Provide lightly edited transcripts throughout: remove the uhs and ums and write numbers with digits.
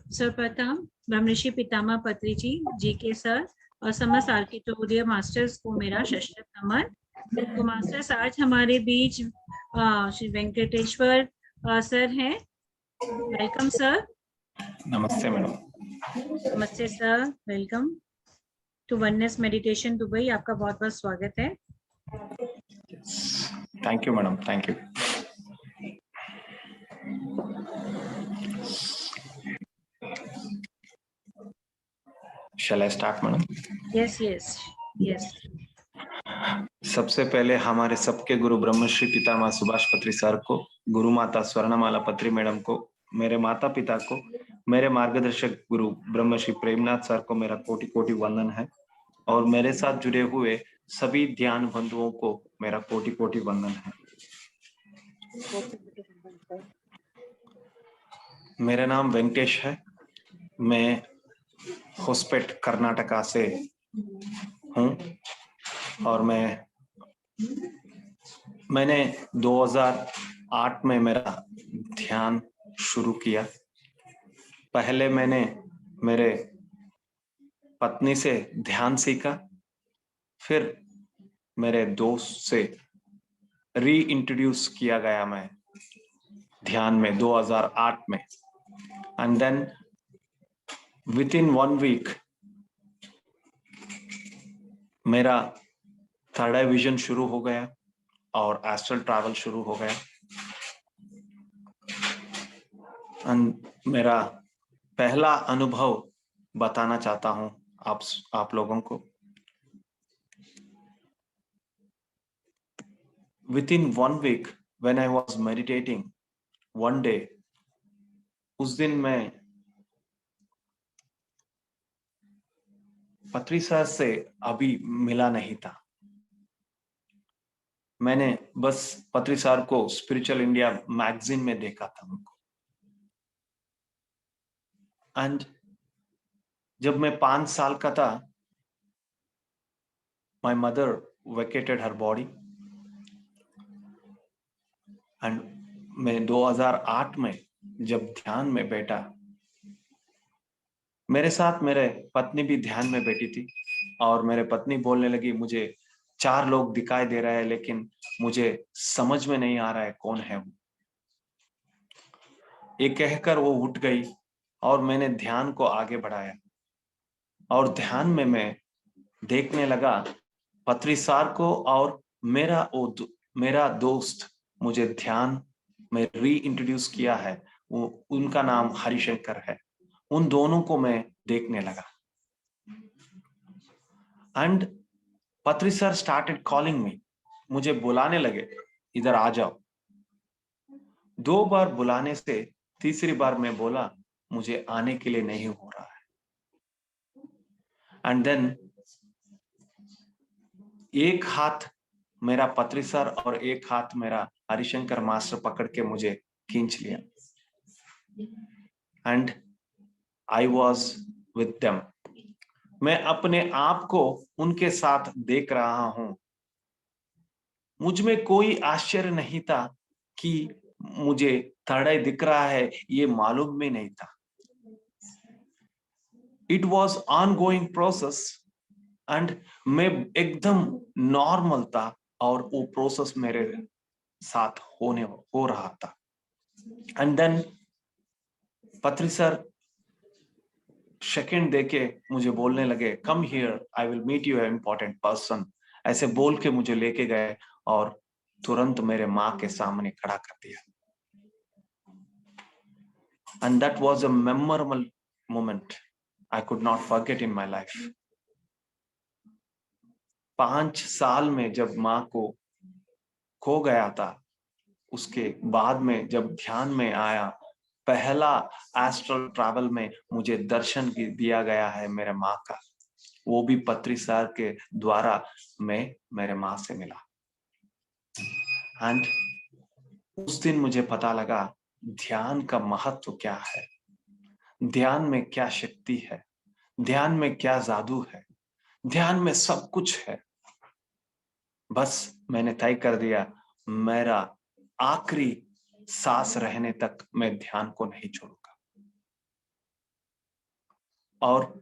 सर्वप्रथम ब्रह्मऋषि पितामह पत्री जी के सर और समस्त आर्किटोरिया मास्टर्स को मेरा शस्त्र नमन। तो मास्टर्स आज हमारे बीच श्री वेंकटेश्वर सर हैं। Welcome sir. नमस्ते मैडम। नमस्ते sir, welcome to oneness meditation Dubai. आपका बहुत बहुत स्वागत है। Thank you madam, thank you. Shall I start, madam? Yes yes yes. सबसे पहले हमारे सबके गुरु ब्रह्मश्री पितामह सुभाष पत्री सर को, गुरु माता स्वर्णमाला पत्री मैडम को, मेरे माता पिता को, मेरे मार्गदर्शक गुरु ब्रह्मश्री प्रेमनाथ सर को मेरा कोटि कोटि वंदन है, और मेरे साथ जुड़े हुए सभी ध्यान बंधुओं को मेरा कोटि कोटि वंदन है। मेरा नाम वेंकटेश है। मैं होस्पेट कर्नाटका से हूँ, और मैंने 2008 में मेरा ध्यान शुरू किया। पहले मैंने मेरे पत्नी से ध्यान सीखा, फिर मेरे दोस्त से री इंट्रोड्यूस किया गया मैं ध्यान में 2008 में, and then within 1 week मेरा थर्ड आई विजन शुरू हो गया और एस्ट्रल ट्रैवल शुरू हो गया। एंड मेरा पहला अनुभव बताना चाहता हूं आप लोगों को। Within 1 week when I was meditating, one day, उस दिन मैं पत्री सर से अभी मिला नहीं था। मैंने बस पत्री सर को स्पिरिचुअल इंडिया मैगजीन में देखा था उनको। एंड जब मैं 5 साल का था, my mother vacated her body, and मैं 2008 में जब ध्यान में बैठा, मेरे साथ मेरे पत्नी भी ध्यान में बैठी थी, और मेरे पत्नी बोलने लगी, मुझे 4 लोग दिखाई दे रहे हैं लेकिन मुझे समझ में नहीं आ रहा है कौन है वो। ये कहकर वो उठ गई और मैंने ध्यान को आगे बढ़ाया, और ध्यान में मैं देखने लगा पत्री सार को, और मेरा दोस्त मुझे ध्यान में री इंट्रोड्यूस किया है, वो उनका नाम हरिशंकर है। उन दोनों को मैं देखने लगा। एंड पत्री सर स्टार्टेड कॉलिंग मी, मुझे बुलाने लगे, इधर आ जाओ। 2 बार बुलाने से तीसरी बार मैं बोला, मुझे आने के लिए नहीं हो रहा है। एंड देन एक हाथ मेरा पत्री सर और एक हाथ मेरा हरिशंकर मास्टर पकड़ के मुझे खींच लिया, and I was with them. मैं अपने आप को उनके साथ देख रहा हूं। मुझ में कोई आश्चर्य नहीं था कि मुझे थर्ड आई दिख रहा है, ये मालूम भी नहीं था। It was on going process, and मैं एकदम नॉर्मल था, और वो प्रोसेस मेरे साथ हो रहा था। And then Patri sir second देके मुझे बोलने लगे, come here, I will meet you important person. ऐसे बोल के मुझे लेके गए और तुरंत मेरे माँ के सामने खड़ा कर दिया। And that was a memorable moment I could not forget in my life. 5 साल में जब माँ को खो गया था, उसके बाद में जब ध्यान में आया, पहला एस्ट्रल ट्रैवल में मुझे दर्शन दिया गया है मेरे माँ का, वो भी पत्री सर के द्वारा मैं मेरे माँ से मिला। एंड उस दिन मुझे पता लगा ध्यान का महत्व क्या है, ध्यान में क्या शक्ति है, ध्यान में क्या जादू है, ध्यान में सब कुछ है। बस मैंने तय कर दिया, मेरा आखिरी सांस रहने तक मैं ध्यान को नहीं छोड़ूंगा। और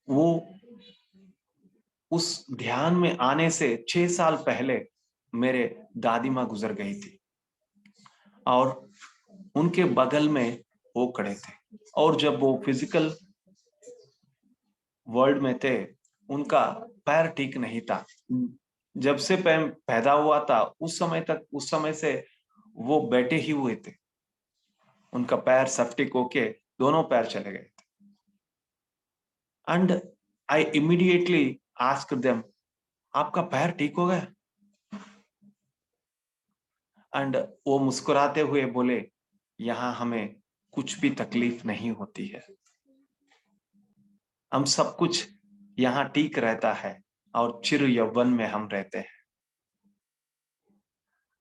वो उस ध्यान में आने से 6 साल पहले मेरे दादी माँ गुजर गई थी और उनके बगल में वो खड़े थे। और जब वो फिजिकल वर्ल्ड में थे, उनका पैर ठीक नहीं था। जब से पैर पैदा हुआ था उस समय से वो बैठे ही हुए थे। उनका पैर सेप्टिक होके दोनों पैर चले गए थे। And I immediately asked them, आपका पैर ठीक हो गया? एंड वो मुस्कुराते हुए बोले, यहाँ हमें कुछ भी तकलीफ नहीं होती है, हम सब कुछ यहाँ ठीक रहता है और चिर यौवन में हम रहते हैं।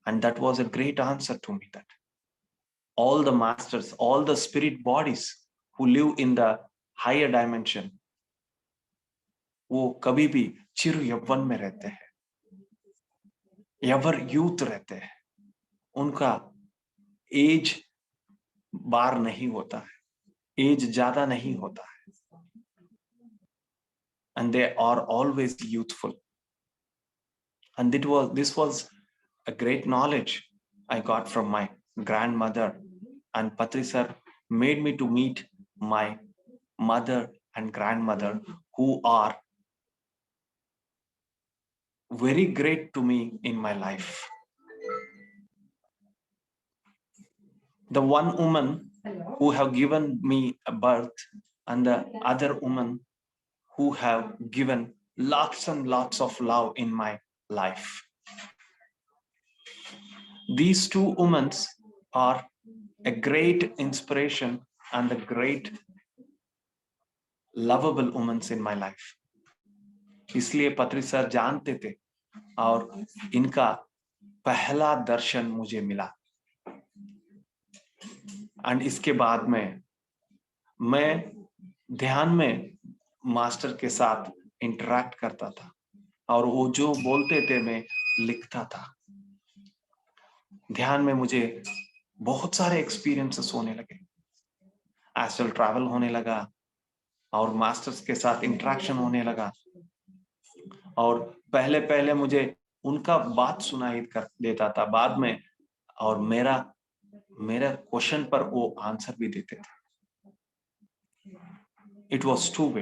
And that was a great answer to me, that all the masters, all the spirit bodies who live in the higher dimension, वो कभी भी चिर यौवन में रहते हैं, एवर यूथ रहते हैं। उनका एज बार नहीं होता है, एज ज्यादा नहीं होता है। And they are always youthful. And this was a great knowledge I got from my grandmother. And Patri sir made me to meet my mother and grandmother, who are very great to me in my life. The one woman who have given me a birth, and the other woman who have given lots and lots of love in my life. These two women are a great inspiration and a great lovable women in my life. इसलिए पत्री sir जानते थे और इनका पहला दर्शन मुझे मिला। And इसके बाद में मैं ध्यान में मास्टर के साथ इंटरैक्ट करता था और वो जो बोलते थे मैं लिखता था। ध्यान में मुझे बहुत सारे एक्सपीरियंसेस होने लगे, एस्ट्रल ट्रैवल होने लगा और मास्टर्स के साथ इंटरेक्शन होने लगा। और पहले पहले मुझे उनका बात सुनाई कर देता था बाद में, और मेरा क्वेश्चन पर वो आंसर भी देते थे। It was two way.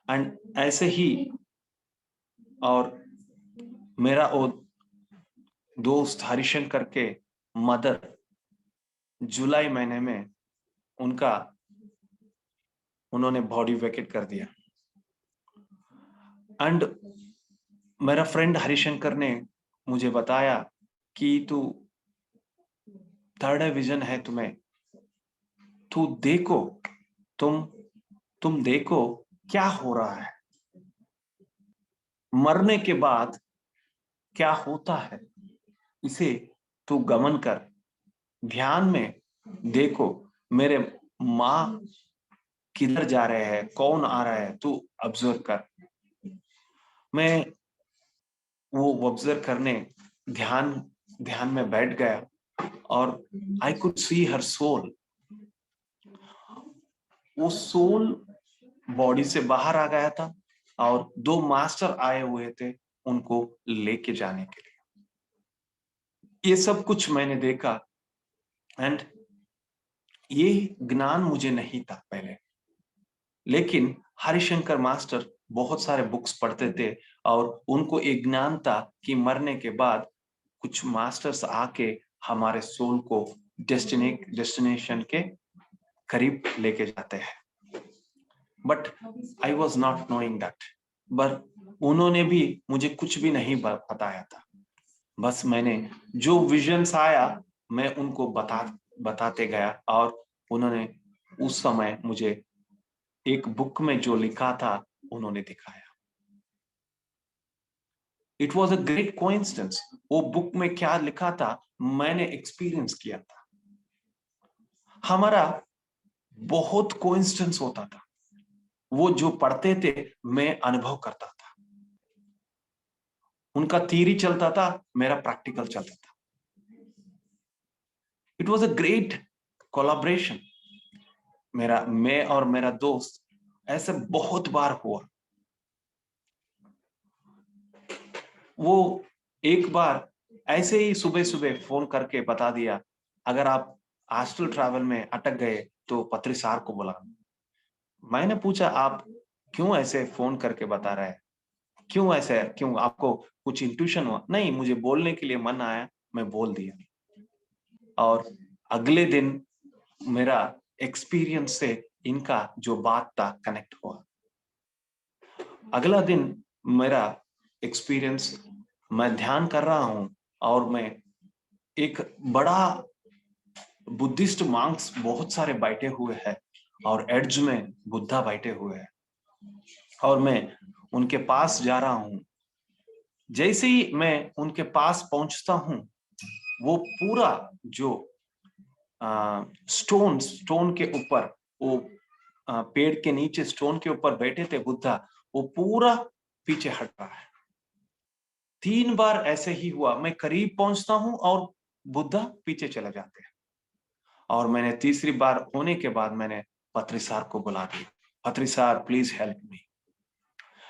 And ऐसे ही और मेरा वो दोस्त हरिशंकर के मदर जुलाई महीने में उन्होंने बॉडी वेकेट कर दिया। एंड मेरा फ्रेंड हरिशंकर ने मुझे बताया कि तू थर्ड विजन है तुम्हें, तू देखो, तुम देखो क्या हो रहा है, मरने के बाद क्या होता है, इसे तू गमन कर, ध्यान में देखो मेरे माँ किधर जा रहे हैं, कौन आ रहा है, तू ऑब्जर्व कर। मैं वो ऑब्जर्व करने ध्यान में बैठ गया और I could see her soul. वो सोल बॉडी से बाहर आ गया था और दो मास्टर आए हुए थे उनको लेके जाने के लिए। ये सब कुछ मैंने देखा एंड ये ज्ञान मुझे नहीं था पहले, लेकिन हरिशंकर मास्टर बहुत सारे बुक्स पढ़ते थे और उनको एक ज्ञान था कि मरने के बाद कुछ मास्टर्स आके हमारे सोल को डेस्टिनेशन के करीब लेके जाते हैं। But I was not knowing that. But उन्होंने भी मुझे कुछ भी नहीं बताया था। बस मैंने जो विजन्स आया मैं उनको बताते गया और उन्होंने उस समय मुझे एक बुक में जो लिखा था उन्होंने दिखाया। It was a great coincidence. वो बुक में क्या लिखा था मैंने एक्सपीरियंस किया था। हमारा बहुत कोइंसिडेंस होता था, वो जो पढ़ते थे मैं अनुभव करता था, उनका थ्योरी चलता था, मेरा प्रैक्टिकल चलता था। It was a great collaboration. मैं और मेरा दोस्त ऐसे बहुत बार हुआ। वो एक बार ऐसे ही सुबह सुबह फोन करके बता दिया, अगर आप हॉस्टल ट्रैवल में अटक गए तो पत्री सार को बुला। मैंने पूछा, आप क्यों ऐसे फोन करके बता रहे हैं? क्यों ऐसे, क्यों आपको कुछ इंट्यूशन हुआ? नहीं, मुझे बोलने के लिए मन आया, मैं बोल दिया। और अगले दिन मेरा एक्सपीरियंस से इनका जो बात था कनेक्ट हुआ। अगला दिन मेरा एक्सपीरियंस, मैं ध्यान कर रहा हूं और मैं एक बड़ा बुद्धिस्ट मांक्स बहुत सारे बैठे हुए हैं और एड्ज में बुद्धा बैठे हुए हैं और मैं उनके पास जा रहा हूं। जैसे ही मैं उनके पास पहुंचता हूं, वो पूरा जो स्टोन के ऊपर, वो पेड़ के नीचे स्टोन के ऊपर बैठे थे बुद्धा, वो पूरा पीछे हट रहा है। 3 बार ऐसे ही हुआ, मैं करीब पहुंचता हूं और बुद्धा पीछे चले जाते हैं। और मैंने तीसरी बार होने के बाद मैंने पत्री सार को बुला दिया, पत्री सार प्लीज हेल्प मी।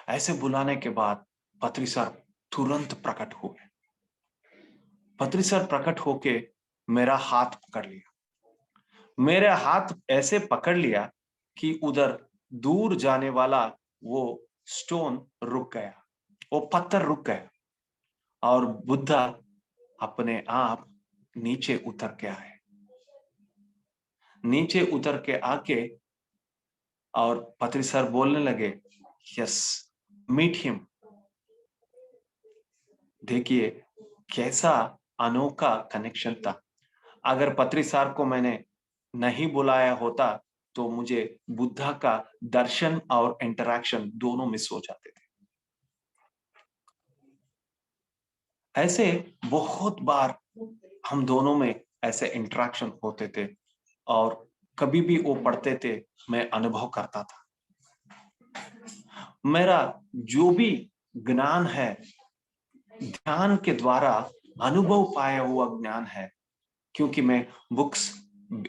ऐसे बुलाने के बाद पत्री सार तुरंत प्रकट हुए। पत्री सार प्रकट होके मेरा हाथ पकड़ लिया। मेरा हाथ ऐसे पकड़ लिया कि उधर दूर जाने वाला वो स्टोन रुक गया, वो पत्थर रुक गया और बुद्धा अपने आप नीचे उतर के आए। नीचे उतर के आके और पत्री सर बोलने लगे, यस, मीट हिम। देखिए कैसा अनोखा कनेक्शन था। अगर पत्री सर को मैंने नहीं बुलाया होता तो मुझे बुद्धा का दर्शन और इंटरैक्शन दोनों मिस हो जाते थे। ऐसे बहुत बार हम दोनों में ऐसे इंटरैक्शन होते थे और कभी भी वो पढ़ते थे, मैं अनुभव करता था। मेरा जो भी ज्ञान है ध्यान के द्वारा अनुभव पाया हुआ ज्ञान है, क्योंकि मैं बुक्स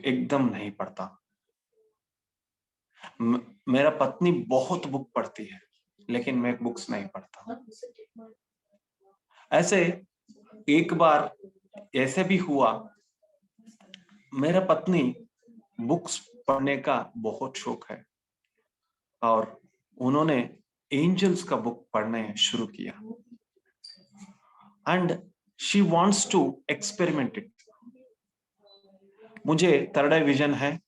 एकदम नहीं पढ़ता। मेरा पत्नी बहुत बुक पढ़ती है लेकिन मैं बुक्स नहीं पढ़ता। ऐसे एक बार ऐसे भी हुआ, मेरा पत्नी बुक्स पढ़ने का बहुत शौक है और उन्होंने एंजल्स का बुक पढ़ने शुरू किया and she wants to experiment it. मुझे थर्ड आई विजन है,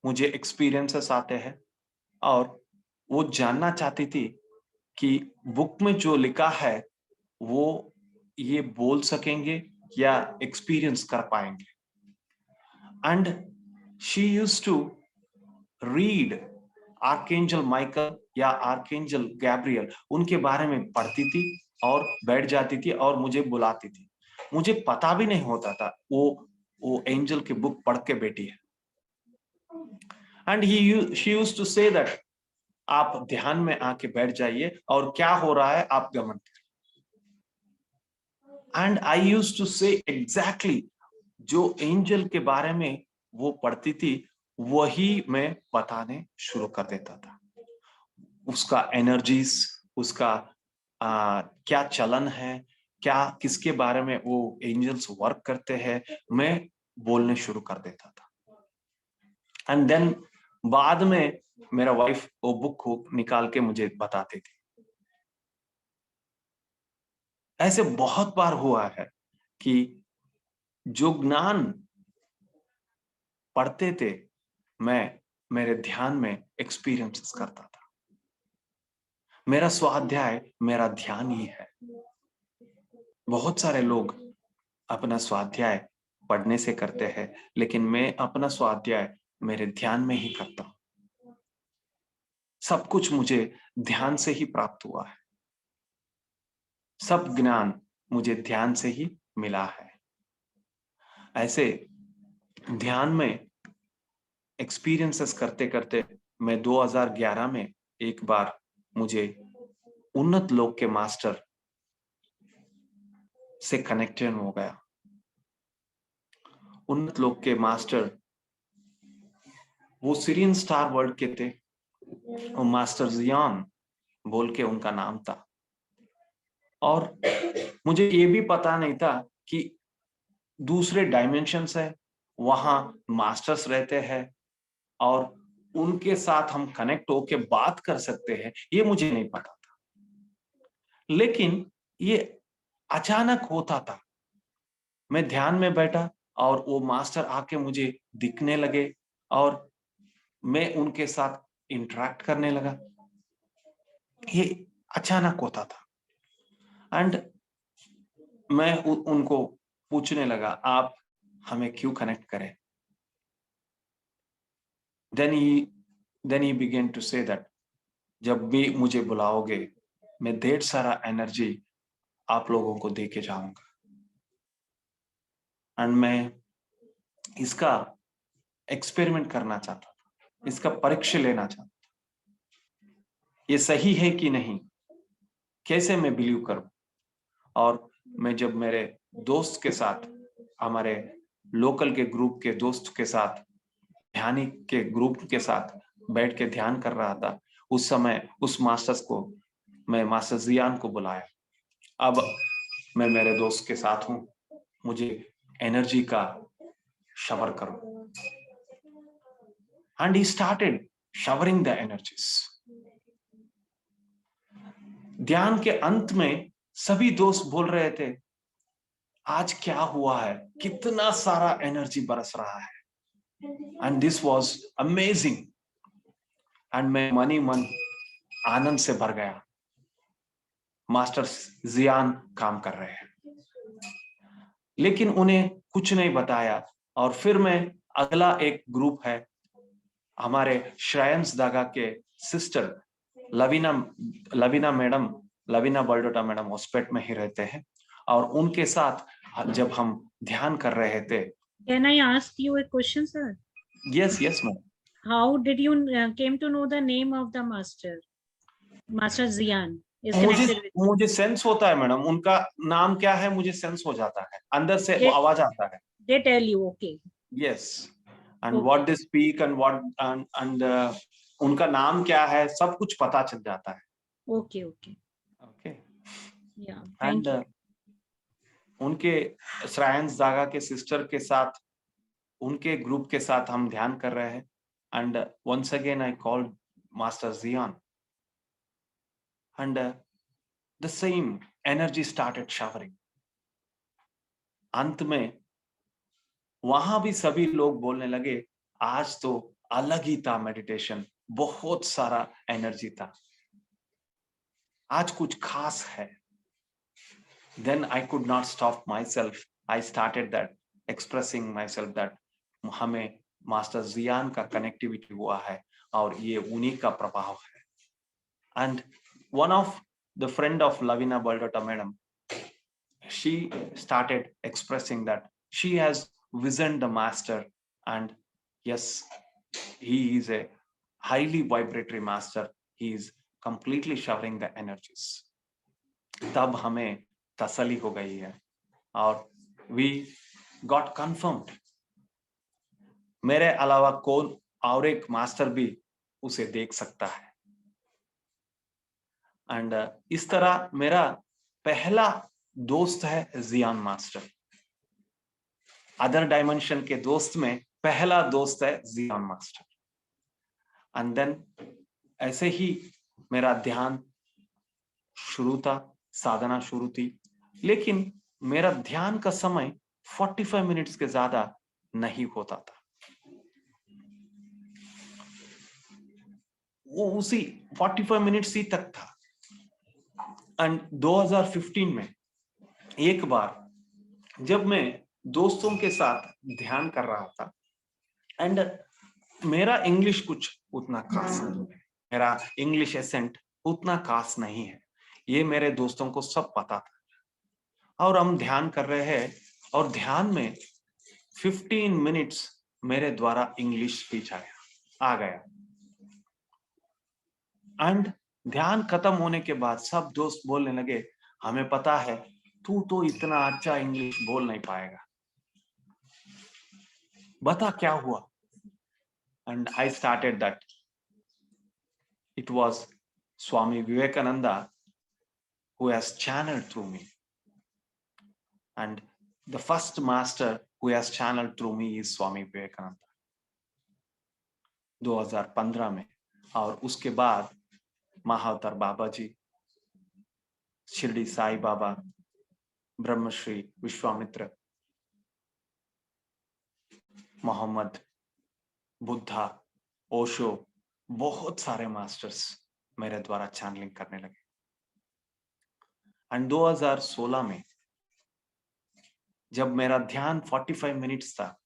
मुझे एक्सपीरियंसेस आते हैं और वो जानना चाहती थी कि बुक में जो लिखा है वो ये बोल सकेंगे या एक्सपीरियंस कर पाएंगे। And she used to read archangel Michael या आर्कएंजल गैब्रियल, उनके बारे में पढ़ती थी और बैठ जाती थी और मुझे बुलाती थी। मुझे पता भी नहीं होता था वो एंजल की बुक पढ़ के बैठी है। And she used to say that आप ध्यान में आके बैठ जाइए और क्या हो रहा है आप गमन करें। एंड आई यूज्ड टू से एग्जैक्टली जो एंजल के बारे में वो पढ़ती थी वही मैं बताने शुरू कर देता था। उसका एनर्जीज, उसका क्या चलन है, क्या किसके बारे में वो एंजल्स वर्क करते हैं, मैं बोलने शुरू कर देता था। एंड देन बाद में मेरा वाइफ वो बुक को निकाल के मुझे बताती थी। ऐसे बहुत बार हुआ है कि जो ज्ञान पढ़ते थे मैं मेरे ध्यान में एक्सपीरियंसेस करता था। मेरा स्वाध्याय मेरा ध्यान ही है। बहुत सारे लोग अपना स्वाध्याय पढ़ने से करते हैं लेकिन मैं अपना स्वाध्याय मेरे ध्यान में ही करता हूं। सब कुछ मुझे ध्यान से ही प्राप्त हुआ है। सब ज्ञान मुझे ध्यान से ही मिला है। ऐसे ध्यान में एक्सपीरियंसेस करते करते मैं 2011 में एक बार मुझे उन्नत लोक के मास्टर से कनेक्शन हो गया। उन्नत लोक के मास्टर, वो सीरियन स्टार वर्ल्ड के थे, और मास्टर जियान बोल के उनका नाम था। और मुझे ये भी पता नहीं था कि दूसरे डायमेंशंस है, वहां मास्टर्स रहते हैं और उनके साथ हम कनेक्ट होके बात कर सकते हैं, ये मुझे नहीं पता था। लेकिन ये अचानक होता था। मैं ध्यान में बैठा और वो मास्टर आके मुझे दिखने लगे और मैं उनके साथ इंटरेक्ट करने लगा। ये अचानक होता था। एंड मैं उनको पूछने लगा, आप हमें क्यों कनेक्ट करें? then he began to say that जब भी मुझे बुलाओगे मैं ढेर सारा एनर्जी आप लोगों को दे के जाऊंगा। एंड मैं इसका एक्सपेरिमेंट करना चाहता था, इसका परीक्षा लेना चाहता था, ये सही है कि नहीं, कैसे मैं बिलीव करूं। और मैं जब मेरे दोस्त के साथ, हमारे लोकल के ग्रुप के दोस्त के साथ, ध्यानी के ग्रुप के साथ बैठ के ध्यान कर रहा था, उस समय उस मास्टर्स को, मैं मास्टर जियान को बुलाया। अब मैं मेरे दोस्त के साथ हूं, मुझे एनर्जी का शावर करो। And he started showering the energies. ध्यान के अंत में सभी दोस्त बोल रहे थे, आज क्या हुआ है, कितना सारा एनर्जी बरस रहा है। And this was amazing. And मैं मन ही मन आनंद से भर गया। मास्टर जियान काम कर रहे हैं, लेकिन उन्हें कुछ नहीं बताया। और फिर मैं, अगला एक ग्रुप है, हमारे श्रेयंस दागा के sister Lavina Lavina madam, Lavina Baldota madam hospital में ही रहते हैं, और उनके साथ जब हम ध्यान कर रहे थे। Can I ask you a question, sir? Yes yes ma'am. How did you came to know the name of the master? Master Zian is मुझे connected with. मुझे सेंस होता है मैडम, उनका नाम क्या है मुझे सेंस हो जाता है, अंदर से वो आवाज आता है। They tell you, okay. Yes. And Okay. What they speak and what and उनका नाम क्या है, सब कुछ पता चल जाता है। Okay, okay. Okay. Yeah, thank and you. उनके श्रेयंस दागा के सिस्टर के साथ, उनके ग्रुप के साथ हम ध्यान कर रहे हैं। And once again I called master Jian, and the same energy started showering. अंत में वहां भी सभी लोग बोलने लगे, आज तो अलग ही था मेडिटेशन, बहुत सारा एनर्जी था, आज कुछ खास है। Then I could not stop myself. I started that expressing myself that हमें मास्टर जियान का कनेक्टिविटी हुआ है और ये उन्हीं का प्रभाव है। And one of the friend of Lavina Baldota madam, she started expressing that she has visioned the master, and yes, he is a highly vibratory master. He is completely showering the energies. तब हमें तसल्ली हो गई है और we got confirmed। मेरे अलावा कौन और एक मास्टर भी उसे देख सकता है। एंड इस तरह मेरा पहला दोस्त है जियान मास्टर। अदर डायमेंशन के दोस्त में पहला दोस्त है जियान मास्टर। एंड देन ऐसे ही मेरा ध्यान शुरू था, साधना शुरू थी, लेकिन मेरा ध्यान का समय 45 मिनट्स के ज्यादा नहीं होता था। वो उसी 45 मिनट्स ही तक था। एंड 2015 में एक बार जब मैं दोस्तों के साथ ध्यान कर रहा था, एंड मेरा इंग्लिश कुछ उतना खास नहीं है, मेरा इंग्लिश एसेंट उतना खास नहीं है, ये मेरे दोस्तों को सब पता था। और हम ध्यान कर रहे हैं और ध्यान में 15 मिनट्स मेरे द्वारा इंग्लिश स्पीच आ गया। एंड ध्यान खत्म होने के बाद सब दोस्त बोलने लगे, हमें पता है तू तो इतना अच्छा इंग्लिश बोल नहीं पाएगा। बता क्या हुआ? And I started that. It was Swami Vivekananda who has channeled through me. And the first master who has channeled through me is Swami Vivekananda. 2015 में, और उसके बाद महाअवतार बाबा जी, शिरडी साई बाबा, ब्रह्मश्री विश्वामित्र, मोहम्मद, बुद्धा, ओशो, बहुत सारे मास्टर्स मेरे द्वारा चैनलिंग करने लगे। एंड 2016 में जब मेरा ध्यान 45 मिनट्स था,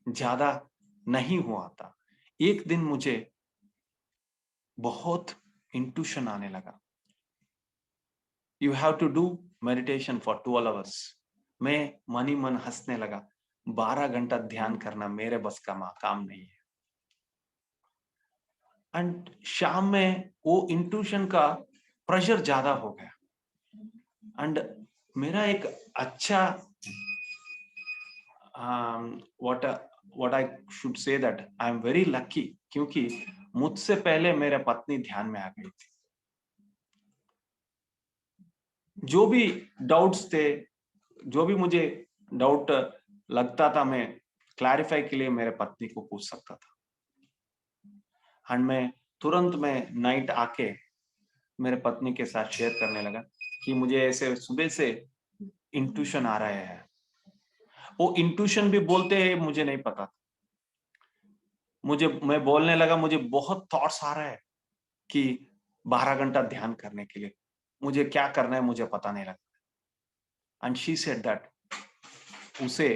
ज्यादा नहीं हुआ था, एक दिन मुझे बहुत इंट्यूशन आने लगा, you have to do meditation for 12 hours. मैं मन ही मन हंसने लगा, 12 घंटा ध्यान करना मेरे बस का काम नहीं है। एंड शाम में वो इंट्यूशन का प्रेशर ज्यादा हो गया। एंड मेरा एक अच्छा what I should say that I am very lucky, क्योंकि मुझसे पहले मेरे पत्नी ध्यान में आ गई थी। जो भी डाउट्स थे, जो भी मुझे डाउट लगता था, मैं क्लैरिफाई के लिए मेरे पत्नी को पूछ सकता था। एंड मैं तुरंत में नाइट आके मेरे पत्नी के साथ शेयर करने लगा कि मुझे ऐसे सुबह से इंट्यूशन आ रहे हैं। वो इंट्यूशन भी बोलते हैं मुझे नहीं पता था। मैं बोलने लगा, मुझे बहुत थॉट्स आ रहे हैं कि 12 घंटा ध्यान करने के लिए मुझे क्या करना है, मुझे पता नहीं लगता। एंड शी सेड दैट उसे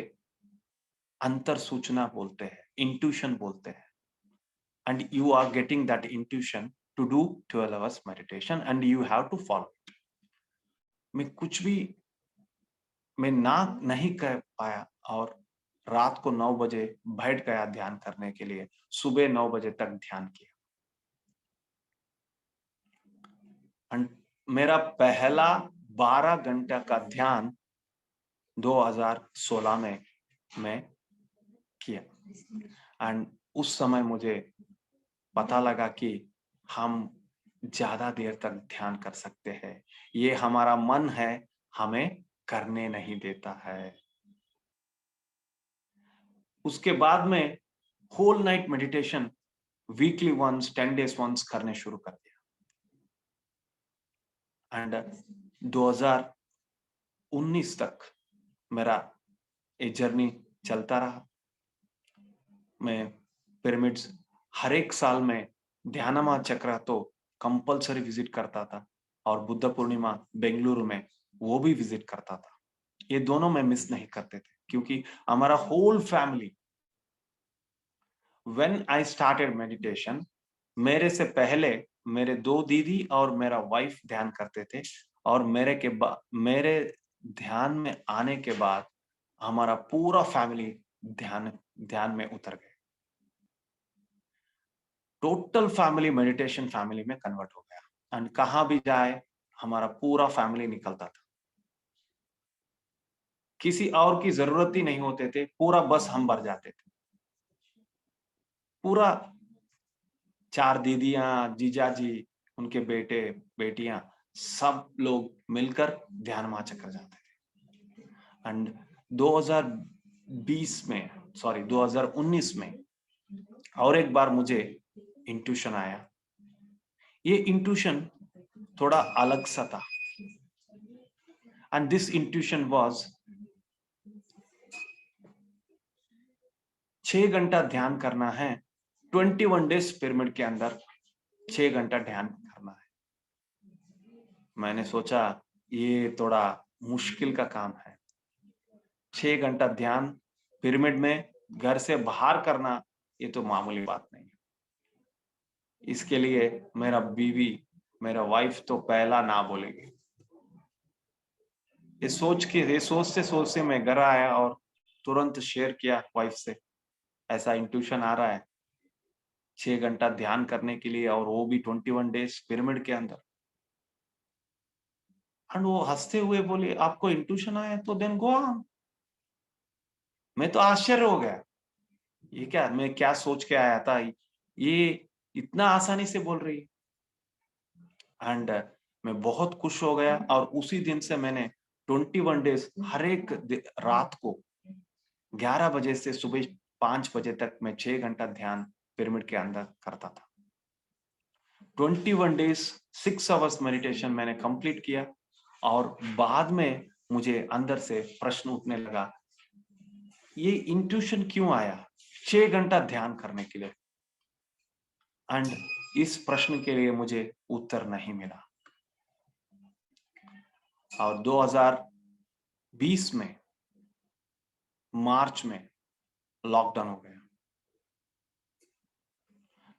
अंतर सूचना बोलते हैं, इंट्यूशन बोलते हैं। And you are getting that intuition to do 12 hours meditation and you have to follow it. मैं कुछ भी मैं नहीं कर पाया और रात को 9 बजे बैठ गया ध्यान करने के लिए, सुबह 9 बजे तक ध्यान किया। एंड मेरा पहला 12 घंटा का ध्यान 2016 में मैं किया। एंड उस समय मुझे पता लगा कि हम ज्यादा देर तक ध्यान कर सकते हैं, ये हमारा मन है हमें करने नहीं देता है। उसके बाद में whole night meditation weekly once, 10 days once करने शुरू कर दिया। एंड 2019 तक मेरा ये जर्नी चलता रहा। मैं पिरामिड्स हर एक साल में ध्यानमा चक्र तो कंपलसरी विजिट करता था, और बुद्ध पूर्णिमा बेंगलुरु में वो भी विजिट करता था। ये दोनों में मिस नहीं करते थे, क्योंकि हमारा whole family, when I started meditation, मेरे से पहले मेरे 2 दीदी और मेरा वाइफ ध्यान करते थे, और मेरे ध्यान में आने के बाद हमारा पूरा फैमिली ध्यान में उतर गए। टोटल फैमिली मेडिटेशन फैमिली में कन्वर्ट हो गया। एंड कहां भी जाए हमारा पूरा फैमिली निकलता था, किसी और की जरूरत ही नहीं होते थे, पूरा बस हम भर जाते थे। पूरा 4 दीदियां, जीजाजी, उनके बेटे बेटियां, सब लोग मिलकर ध्यान चक्र जाते थे। एंड 2019 में और एक बार मुझे इंट्यूशन आया। ये इंट्यूशन थोड़ा अलग सा था। एंड दिस इंट्यूशन वाज 6 घंटा ध्यान करना है, 21 डेज पिरामिड के अंदर 6 घंटा ध्यान करना है। मैंने सोचा ये थोड़ा मुश्किल का काम है। 6 घंटा ध्यान पिरामिड में घर से बाहर करना, ये तो मामूली बात नहीं। इसके लिए मेरा बीवी, मेरा वाइफ तो पहला ना बोलेगी। ये सोचते मैं घर आया और तुरंत शेयर किया वाइफ से, ऐसा इंट्यूशन आ रहा है 6 घंटा ध्यान करने के लिए, और वो भी 21 डेज पिरामिड के अंदर। एंड वो हंसते हुए बोले, आपको इंट्यूशन आया तो देन गो ऑन। मैं तो आश्चर्य हो गया। ये क्या, मैं क्या सोच के आया था, ये इतना आसानी से बोल रही है। एंड मैं बहुत खुश हो गया, और उसी दिन से मैंने 21 डेज हर एक रात को 11 बजे से सुबह 5 बजे तक मैं 6 घंटा ध्यान पिरामिड के अंदर करता था। 21 डेज 6 आवर्स मेडिटेशन मैंने कंप्लीट किया, और बाद में मुझे अंदर से प्रश्न उठने लगा, ये इंट्यूशन क्यों आया 6 घंटा ध्यान करने के लिए? एंड इस प्रश्न के लिए मुझे उत्तर नहीं मिला। और 2020 में मार्च में लॉकडाउन हो गया।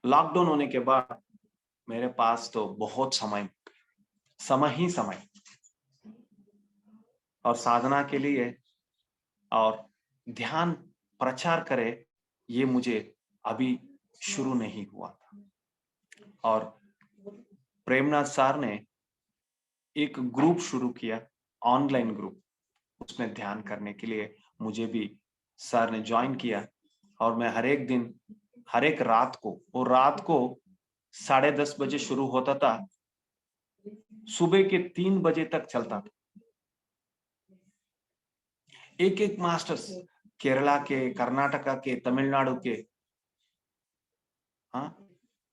लॉकडाउन होने के बाद मेरे पास तो बहुत समय ही समय, और साधना के लिए और ध्यान प्रचार करे, ये मुझे अभी शुरू नहीं हुआ था। और प्रेमनाथ सर ने एक ग्रुप शुरू किया, ऑनलाइन ग्रुप, उसमें ध्यान करने के लिए मुझे भी सर ने ज्वाइन किया। और मैं हर एक दिन, हर एक रात को, वो रात को 10:30 बजे शुरू होता था, सुबह के 3 बजे तक चलता था। एक एक मास्टर्स केरला के, कर्नाटका के, तमिलनाडु के, हाँ,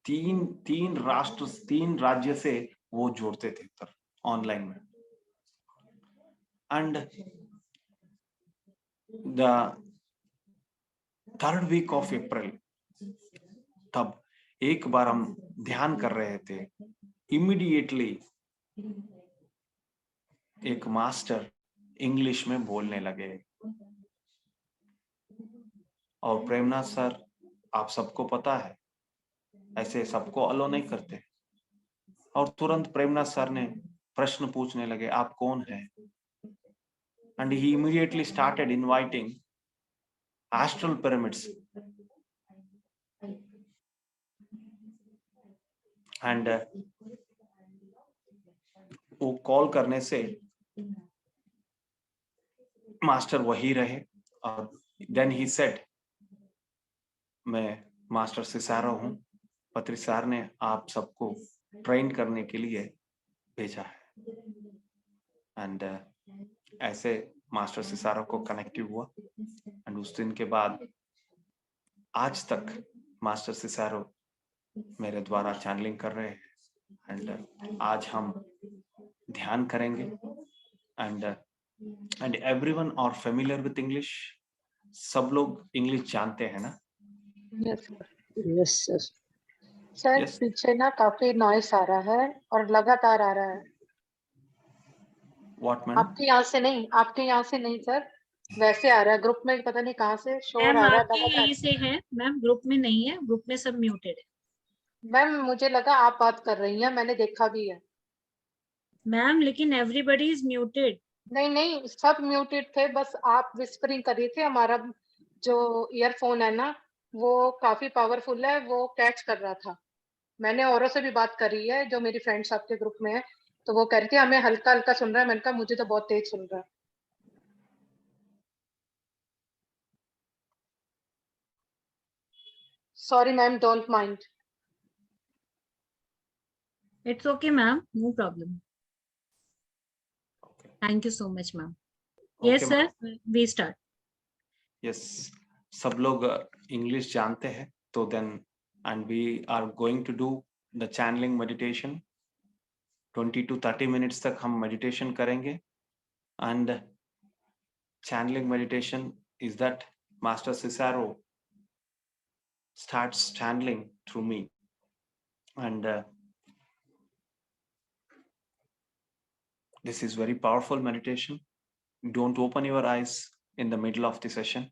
तीन राष्ट्र, 3 राज्य से वो जोड़ते थे ऑनलाइन में। And the 3rd week of April, तब एक बार हम ध्यान कर रहे थे, इमीडिएटली एक मास्टर इंग्लिश में बोलने लगे। और प्रेमनाथ सर, आप सबको पता है, ऐसे सबको अलो नहीं करते। और तुरंत प्रेमनाथ सर ने प्रश्न पूछने लगे, आप कौन हैं? And he immediately started inviting astral pyramids. And वो कॉल करने से मास्टर वही रहे। और देन ही सेड, मैं मास्टर सिसारो हूं, पत्री सर ने आप सबको ट्रेन करने के लिए भेजा है। एंड ऐसे मास्टर सिसारो को कनेक्टिव हुआ। एंड उस दिन के बाद आज तक मास्टर सिसारो मेरे द्वारा चैनलिंग कर रहे हैं। एंड आज हम ध्यान करेंगे। And everyone are familiar with English, सब लोग इंग्लिश जानते हैं ना? Yes sir. Sir Yes. पीछे ना काफी नॉइस आ रहा है और लगातार आ रहा है। What, madam? आपके यहाँ से नहीं, आपके यहाँ से नहीं सर, वैसे आ रहा है। ग्रुप में पता नहीं कहाँ से शोर मैम आ रहा है आपके लगातार। यहीं से है मैम, ग्रुप में नहीं है, ग्रुप में सब म्यूटेड है। मैम मुझे लगा आप बात कर रही हैं, मैंने देखा भी है। मैम लेकिन एवरीबॉडी इज म्यूटेड। नहीं नहीं, सब म्यूटेड थे, बस आप विस्परिंग कर रही थी। हमारा जो ईयरफोन है ना, वो काफी पावरफुल है, वो कैच कर रहा था। मैंने औरों से भी बात करी है, जो मेरी फ्रेंड्स आपके ग्रुप में है, तो वो कह रही थी हमें हल्का हल्का सुन रहा है। मैंने कहा मुझे तो बहुत तेज सुन रहा है। Sorry ma'am, don't mind. It's okay ma'am, no problem. Thank you so much ma'am. Yes sir, we start. Yes, सब लोग इंग्लिश जानते हैं, तो then and we are going to do the channeling meditation. 20 to 30 minutes तक हम मेडिटेशन करेंगे। एंड channeling meditation is that Master Cicero starts channeling through me. And this is very powerful meditation. Don't open your eyes in the middle of the session.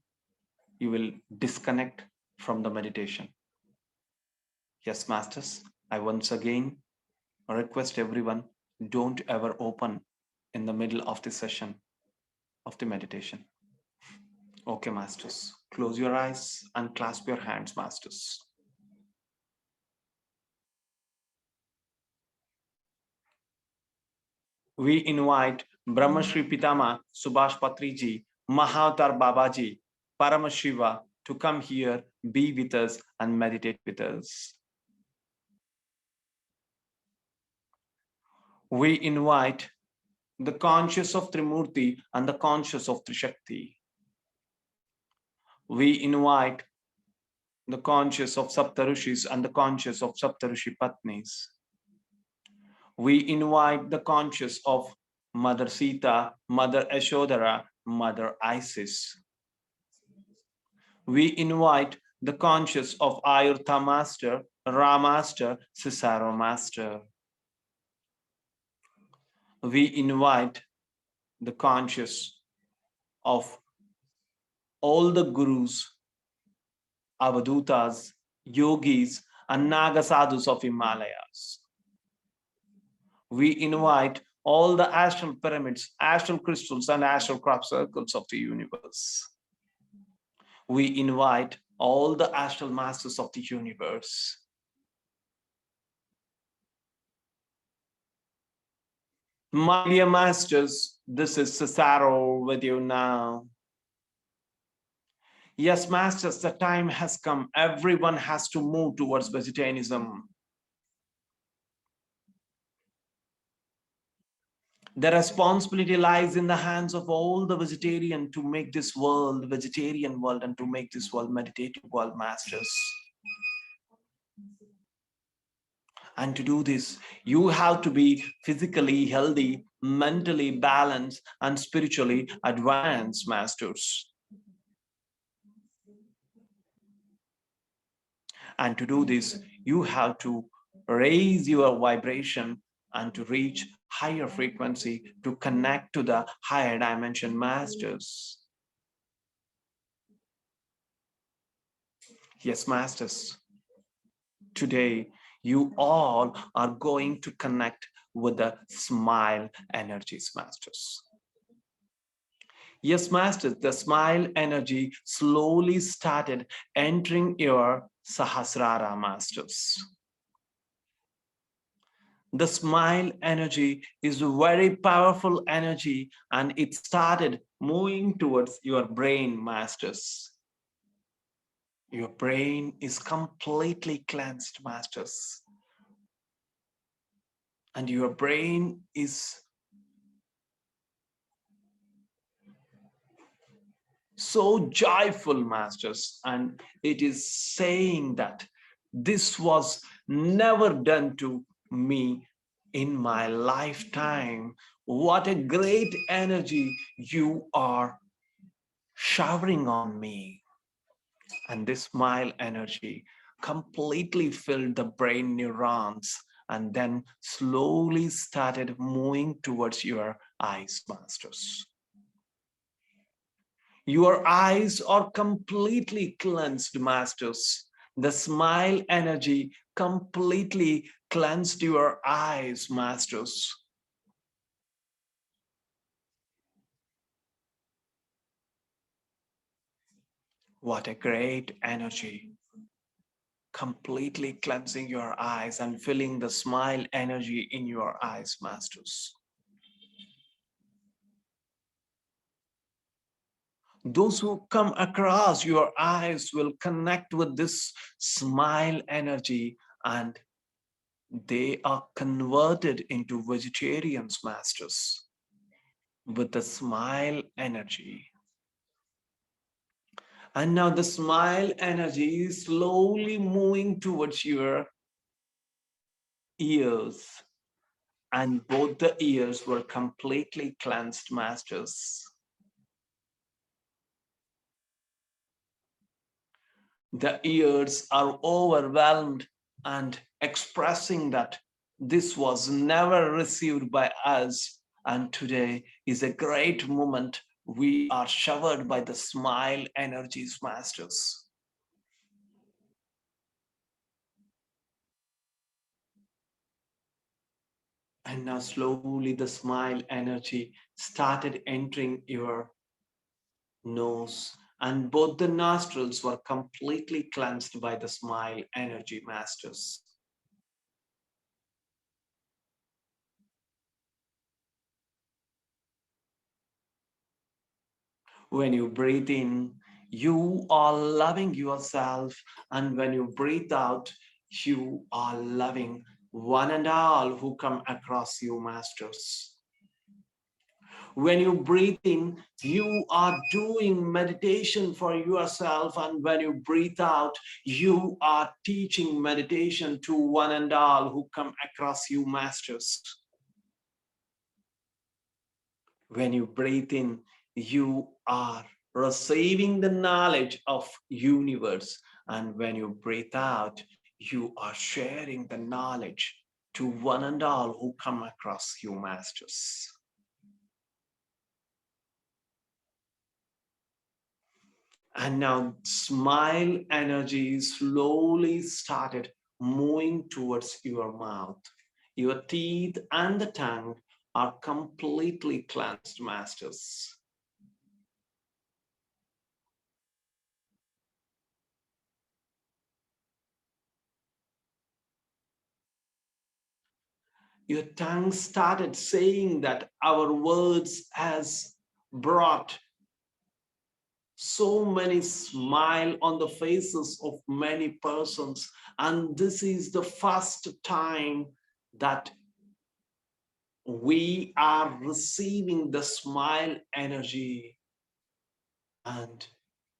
You will disconnect from the meditation. Yes, Masters, I once again request everyone, don't ever open in the middle of the session of the meditation. Okay, Masters, close your eyes and clasp your hands, Masters. We invite Brahma Shri Pitama Subhash Patri Ji, Mahavatar Baba Ji, Parama Shiva to come here be with us and meditate with us. We invite the conscious of Trimurti and the conscious of Trishakti. We invite the conscious of Saptarishis and the conscious of Saptarishi Patnis. We invite the conscious of Mother Sita, Mother Ashodhara, Mother Isis. We invite the conscious of Ayurtha Master, Ra Master, Cicero Master. We invite the conscious of all the gurus, Avadutas, yogis, and Naga sadhus of Himalayas. We invite all the astral pyramids, astral crystals, and astral crop circles of the universe. We invite all the astral masters of the universe. My dear masters, this is Cicero with you now. Yes, masters, the time has come. Everyone has to move towards vegetarianism. The responsibility lies in the hands of all the vegetarian to make this world vegetarian world and to make this world meditative world, masters. And to do this, you have to be physically healthy, mentally balanced, and spiritually advanced, masters. And to do this, you have to raise your vibration and to reach higher frequency to connect to the higher dimension, masters. Yes, masters. Today, you all are going to connect with the smile energies, masters. Yes, masters, the smile energy slowly started entering your Sahasrara, masters. The smile energy is a very powerful energy and it started moving towards your brain, masters. Your brain is completely cleansed, masters. And your brain is so joyful, masters, and it is saying that this was never done to me in my lifetime. What a great energy you are showering on me. And this smile energy completely filled the brain neurons and then slowly started moving towards your eyes, masters. Your eyes are completely cleansed, masters. The smile energy completely cleansed your eyes, masters. What a great energy. Completely cleansing your eyes and filling the smile energy in your eyes, masters. Those who come across your eyes will connect with this smile energy and they are converted into vegetarians, masters, with the smile energy. And now the smile energy is slowly moving towards your ears. And both the ears were completely cleansed, masters. The ears are overwhelmed and expressing that this was never received by us. And today is a great moment. We are showered by the smile energies, masters. And now slowly the smile energy started entering your nose, and both the nostrils were completely cleansed by the smile energy, masters. When you breathe in, you are loving yourself, and when you breathe out, you are loving one and all who come across you, masters. When you breathe in, you are doing meditation for yourself, and when you breathe out, you are teaching meditation to one and all who come across you, masters. When you breathe in, you are receiving the knowledge of universe, and when you breathe out, you are sharing the knowledge to one and all who come across you, masters. And now smile energy slowly started moving towards your mouth. Your teeth and the tongue are completely cleansed, masters. Your tongue started saying that our words has brought so many smile on the faces of many persons, and this is the first time that we are receiving the smile energy, and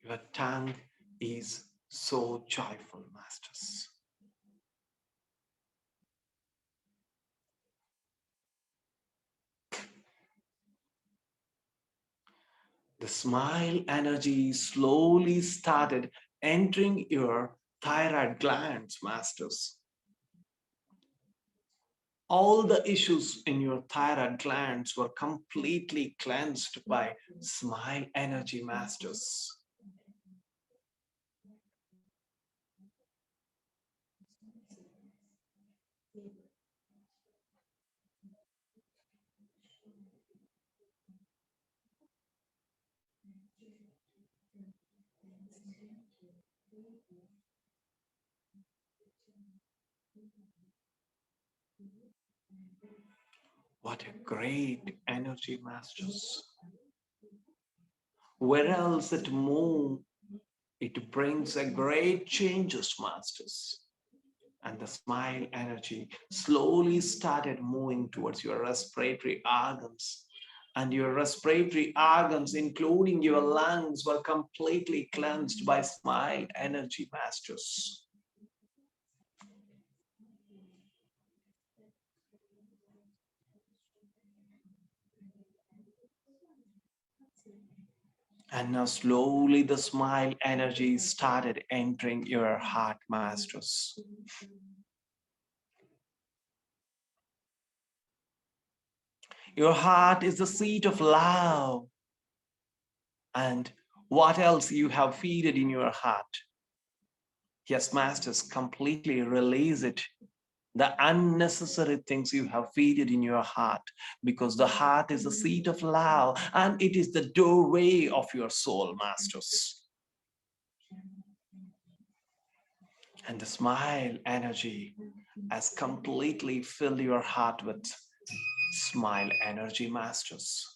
your tongue is so joyful, masters. The smile energy slowly started entering your thyroid glands, masters. All the issues in your thyroid glands were completely cleansed by smile energy, masters. What a great energy, masters. Where else it moves, it brings a great changes, masters. And the smile energy slowly started moving towards your respiratory organs. And your respiratory organs, including your lungs, were completely cleansed by smile energy, masters. And now slowly the smile energy started entering your heart, masters. Your heart is the seat of love. And what else you have feeded in your heart? Yes, masters, completely release it. The unnecessary things you have feeded in your heart, because the heart is the seat of love and it is the doorway of your soul, masters. And the smile energy has completely filled your heart with smile energy, masters.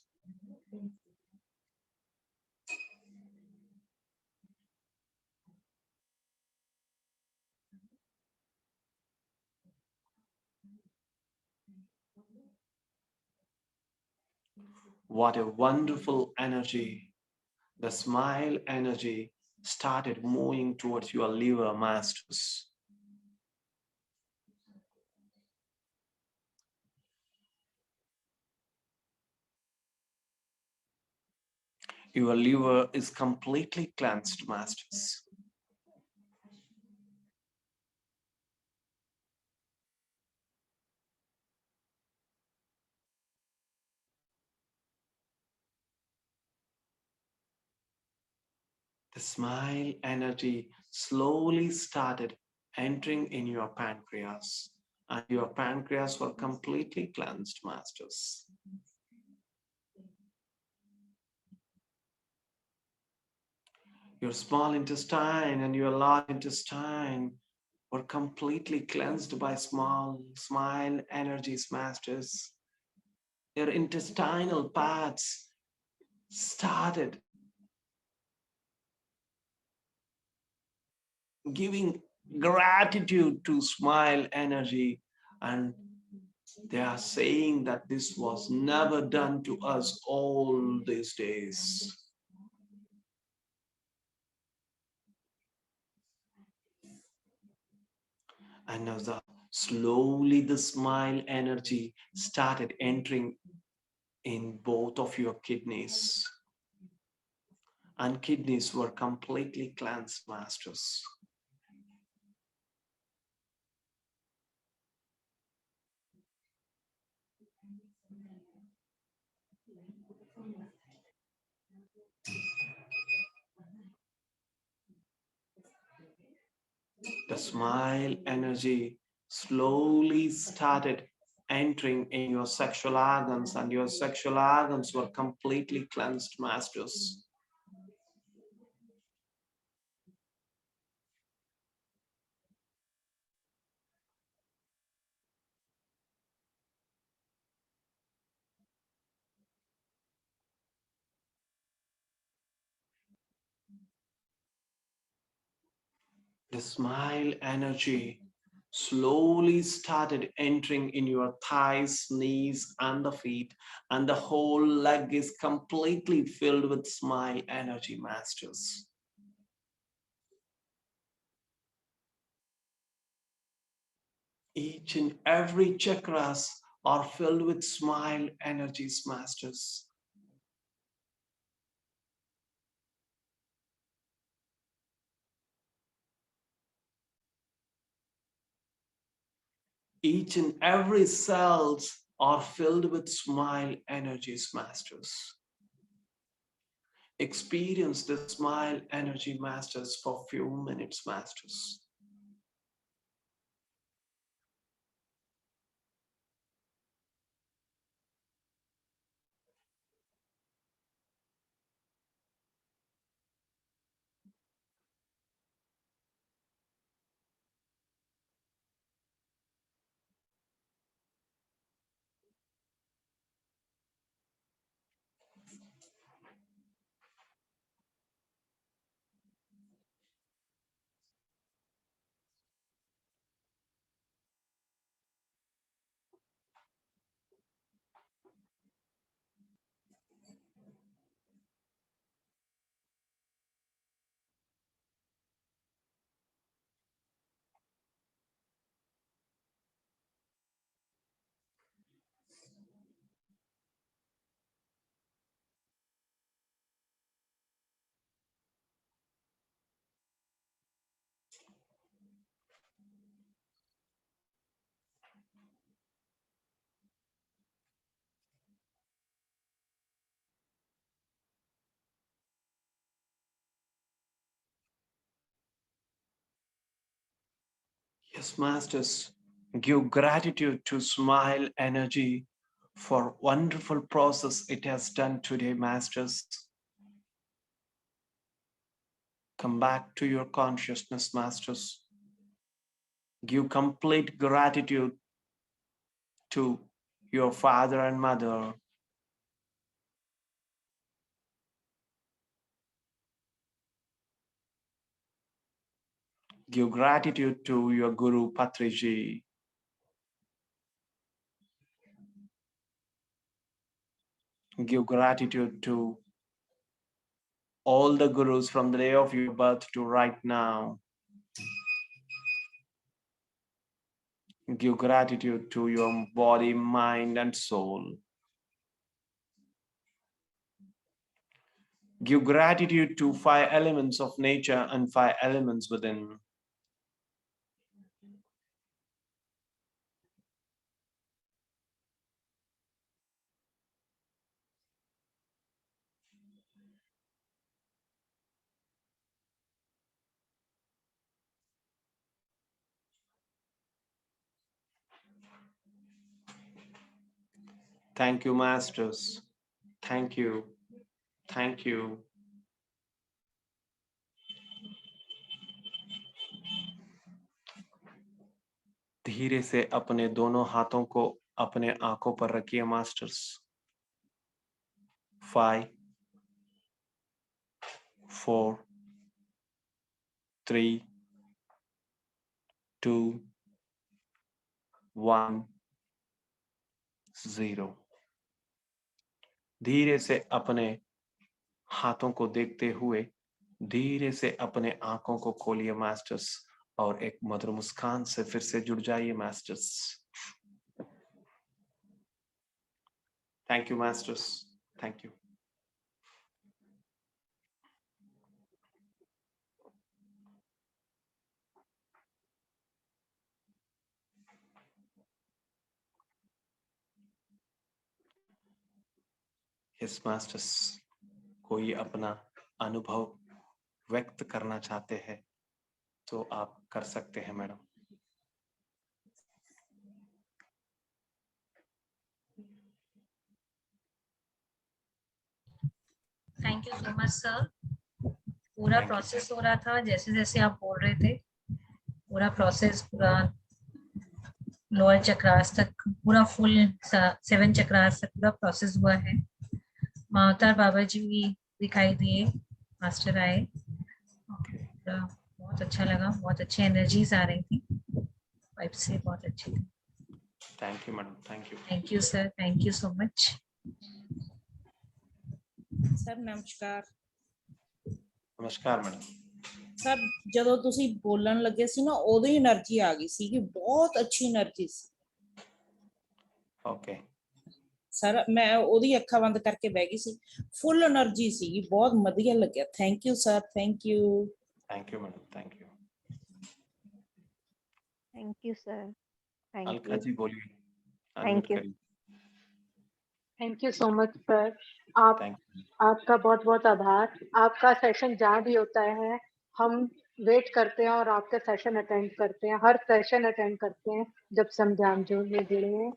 What a wonderful energy. The smile energy started moving towards your liver, masters. Your liver is completely cleansed, masters. The smile energy slowly started entering in your pancreas, and your pancreas were completely cleansed, masters. Your small intestine and your large intestine were completely cleansed by smile energies, masters. Your intestinal parts started giving gratitude to smile energy, and they are saying that this was never done to us all these days. And as slowly the smile energy started entering in both of your kidneys, and kidneys were completely cleansed, masters. The smile energy slowly started entering in your sexual organs, and your sexual organs were completely cleansed, masters. The smile energy slowly started entering in your thighs, knees, and the feet, and the whole leg is completely filled with smile energy, masters. Each and every chakras are filled with smile energies, masters. Each and every cells are filled with smile energies, masters. Experience the smile energy, masters, for few minutes, masters. Yes, masters, give gratitude to smile energy for wonderful process it has done today, masters. Come back to your consciousness, masters. Give complete gratitude to your father and mother. Give gratitude to your Guru Patriji. Give gratitude to all the gurus from the day of your birth to right now. Give gratitude to your body, mind, and soul. Give gratitude to 5 elements of nature and 5 elements within. Thank you, masters. Thank you. Thank you. धीरे से अपने दोनों हाथों को अपने आंखों पर रखिए, मास्टर्स। 5, 4, 3, 2 1 0। धीरे से अपने हाथों को देखते हुए धीरे से अपने आंखों को खोलिए मास्टर्स, और एक मधुर मुस्कान से फिर से जुड़ जाइए masters. Thank you masters, thank you. Yes masters, कोई अपना अनुभव व्यक्त करना चाहते हैं तो आप कर सकते हैं madam. Thank you so much sir. पूरा प्रोसेस हो रहा था जैसे जैसे आप बोल रहे थे, पूरा प्रोसेस पूरा लोअर चक्रास तक, पूरा फुल 7 चक्रास तक पूरा प्रोसेस हुआ है। मावतार बाबा जी भी दिखाई दिए, मास्टर आए, पूरा बहुत अच्छा लगा, बहुत अच्छी एनर्जीज आ रही थी वाइब से, बहुत अच्छी थी। Thank you madam, thank you. Thank you sir, thank you so much. Sir नमस्कार। नमस्कार मैडम। सर ਜਦੋਂ ਤੁਸੀਂ ਬੋਲਣ ਲੱਗੇ ਸੀ ਨਾ ਉਦੋਂ ਹੀ એનર્ਜੀ ਆ ਗਈ ਸੀ ਕਿ ਬਹੁਤ ਅੱਛੀ એનર્ਜੀ ਸੀ। ओके ਸਰ ਮੈਂ ਉਹਦੀ ਅੱਖਾਂ ਬੰਦ ਕਰਕੇ ਬਹਿ ਗਈ ਸੀ, ਫੁੱਲ એનર્ਜੀ ਸੀ, ਬਹੁਤ ਵਧੀਆ ਲੱਗਿਆ। Thank you sir, thank you. Thank you madam, thank you. Thank you sir, thank Alka you, जी बोलिए, थैंक अनम्यूट यू। करिए। Thank you so much sir. Thank you. आपका बहुत बहुत आभार। आपका सेशन जहाँ भी होता है हम वेट करते हैं और आपके सेशन अटेंड करते हैं, हर सेशन अटेंड करते हैं जब से हम ध्यान में जुड़े हैं।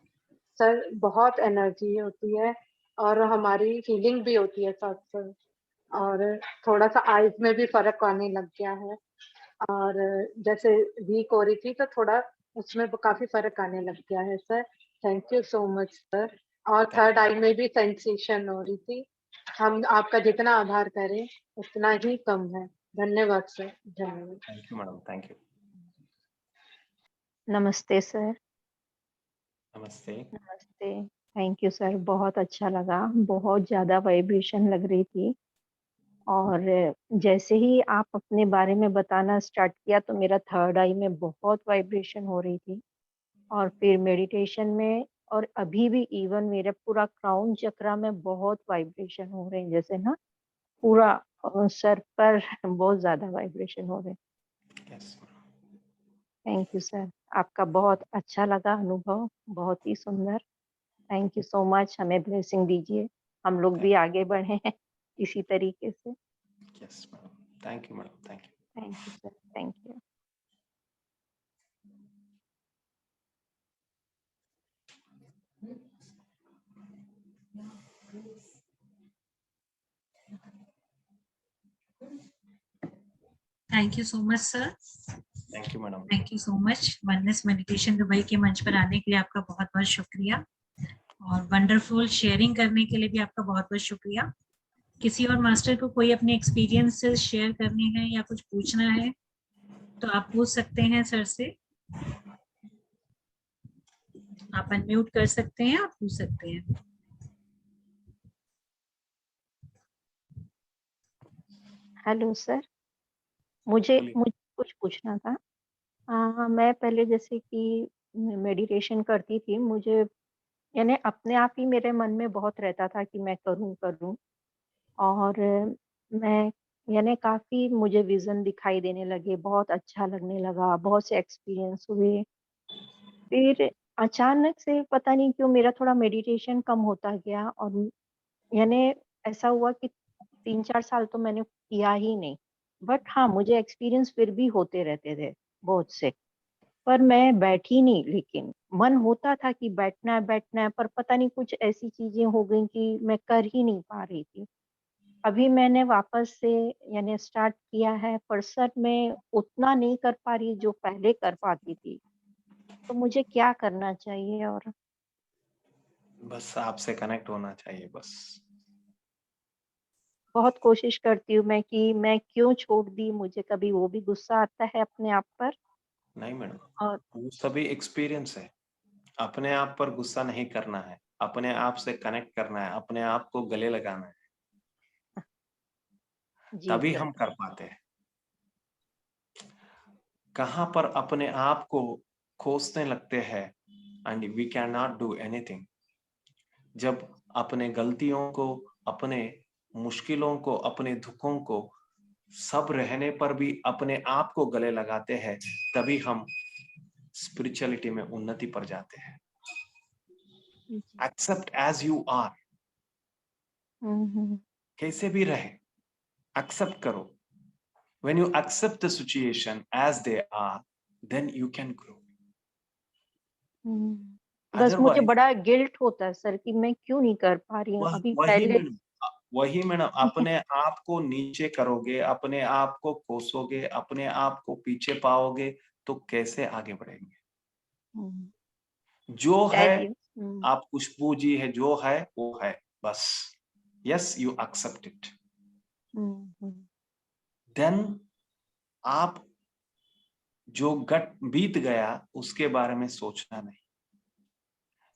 सर बहुत एनर्जी होती है और हमारी हीलिंग भी होती है साथ साथ, और थोड़ा सा आईज में भी फर्क आने लग गया है, और जैसे वीक हो रही थी तो थोड़ा उसमें काफी फर्क आने लग गया है sir. Thank you so much sir. और थर्ड आई में भी सेंसेशन हो रही थी। हम आपका जितना आभार करें उतना ही कम है। धन्यवाद सर, धन्यवाद। Thank you madam, thank you. नमस्ते सर। नमस्ते। नमस्ते, थैंक यू सर, बहुत अच्छा लगा, बहुत ज़्यादा वाइब्रेशन लग रही थी। और जैसे ही आप अपने बारे में बताना स्टार्ट किया तो मेरा थर्ड आई में बहुत वाइब्रेशन हो रही थी, और फिर मेडिटेशन में, और अभी भी इवन मेरे पूरा क्राउन चक्रा में बहुत वाइब्रेशन हो रहे हैं, जैसे ना पूरा सर पर बहुत ज़्यादा वाइब्रेशन हो रहे हैं। यस थैंक यू सर, आपका बहुत अच्छा लगा अनुभव, बहुत ही सुंदर। थैंक यू सो मच, हमें ब्लेसिंग दीजिए, हम लोग भी आगे बढ़े इसी तरीके से। Yes madam, thank you madam, thank you. Thank you sir, thank you. Thank you so much sir. Thank you madam. Thank you so much. Oneness meditation Dubai के मंच पर आने के लिए आपका बहुत बहुत शुक्रिया, और वंडरफुल शेयरिंग करने के लिए भी आपका बहुत बहुत शुक्रिया। किसी और मास्टर को कोई अपने एक्सपीरियंस शेयर करने हैं या कुछ पूछना है तो आप पूछ सकते हैं सर से, आप अनम्यूट कर सकते हैं, आप पूछ सकते हैं। हेलो सर, मुझे बोलिए। मुझे कुछ पूछना था। मैं पहले जैसे कि मेडिटेशन करती थी, मुझे यानी अपने आप ही मेरे मन में बहुत रहता था कि मैं करूं करूं, और मैं यानी काफ़ी मुझे विज़न दिखाई देने लगे, बहुत अच्छा लगने लगा, बहुत से एक्सपीरियंस हुए। फिर अचानक से पता नहीं क्यों मेरा थोड़ा मेडिटेशन कम होता गया, और यानी ऐसा हुआ कि 3-4 साल तो मैंने किया ही नहीं। बट हाँ, मुझे एक्सपीरियंस फिर भी होते रहते थे, बहुत से। पर मैं बैठी नहीं, लेकिन मन होता था कि बैठना है, पर पता नहीं कुछ ऐसी चीज़ें हो गई कि मैं कर ही नहीं पा रही थी। अभी मैंने वापस से यानी स्टार्ट किया है, पर सर मैं उतना नहीं कर पा रही जो पहले कर पाती थी। तो मुझे क्या करना चाहिए? और बस आपसे कनेक्ट होना चाहिए बस। बहुत कोशिश करती हूँ मैं कि मैं क्यों छोड़ दी, मुझे कभी वो भी गुस्सा आता है अपने आप पर। नहीं मैडम, और वो सभी एक्सपीरियंस है। अपने आप पर गुस्सा नहीं करना है, अपने आप से कनेक्ट करना है, अपने आप को गले लगाना है, जी तभी सर। हम कर पाते हैं। कहाँ पर अपने आप को खोजने लगते हैं and we can not do anything. जब अपने गलतियों को, अपने मुश्किलों को, अपने दुखों को सब रहने पर भी अपने आप को गले लगाते हैं, तभी हम स्पिरिचुअलिटी में उन्नति पर जाते हैं। जी। एक्सेप्ट एज यू आर, हम्म। कैसे भी रहे, एक्सेप्ट करो। When you accept the situation as they are, then you can grow. बस मुझे Otherwise, बड़ा गिल्ट होता है सर कि मैं क्यों नहीं कर पा रही हूँ अभी वही पहले। मैडम, वही मैडम, अपने आप को नीचे करोगे, अपने आप को कोसोगे, अपने आप को पीछे पाओगे, तो कैसे आगे बढ़ेंगे? हम्म, जो है, शायद ये आप खुशबू जी है, जो है वो है, बस। Yes, you accept it. Hmm, then आप जो गट बीत गया उसके बारे में सोचना नहीं,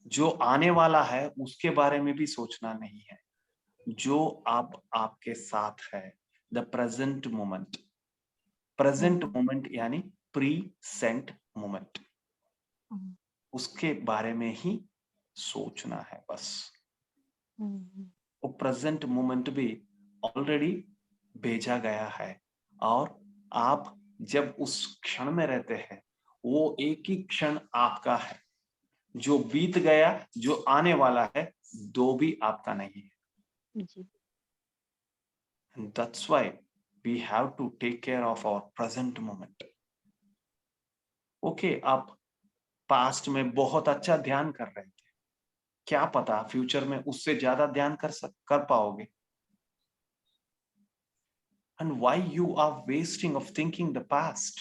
जो आने वाला है उसके बारे में भी सोचना नहीं है। जो आप आपके साथ है, the present moment. Present moment यानी प्रीसेंट मोमेंट, हम्म, उसके बारे में ही सोचना है बस। वो प्रेजेंट मोमेंट भी ऑलरेडी भेजा गया है, और आप जब उस क्षण में रहते हैं, वो एक ही क्षण आपका है। जो बीत गया, जो आने वाला है, दो भी आपका नहीं है। जी। And that's why we have to take care of our present moment. Okay, आप पास्ट में बहुत अच्छा ध्यान कर रहे थे, क्या पता फ्यूचर में उससे ज्यादा ध्यान कर पाओगे। And why you are wasting of thinking the past?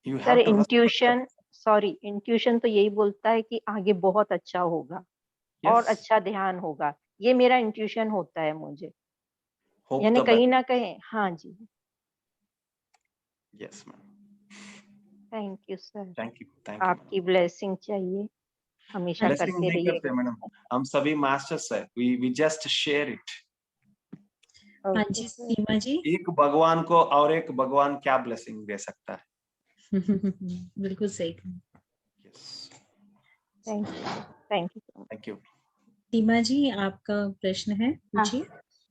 You sir have to intuition, sorry, intuition तो यही बोलता है कि आगे बहुत अच्छा होगा और yes, अच्छा ध्यान होगा। ये मेरा इंट्यूशन होता है मुझे, hope यानी the कहीं best. ना कहीं। हाँ जी। Yes ma'am, thank you sir. thank you madam. आपकी ब्लेसिंग चाहिए, हमेशा हाँ जी, ब्लेसिंग करते नहीं रहिए। करते मैडम, हम सभी मास्टर्स है, we just share it. हाँ ओके जी सर। सीमा जी। एक भगवान को और एक भगवान क्या ब्लेसिंग दे सकता है? बिल्कुल सही कहा। Yes, thank you sir, thank you so much. thank you. सीमा जी आपका प्रश्न है, पूछिए।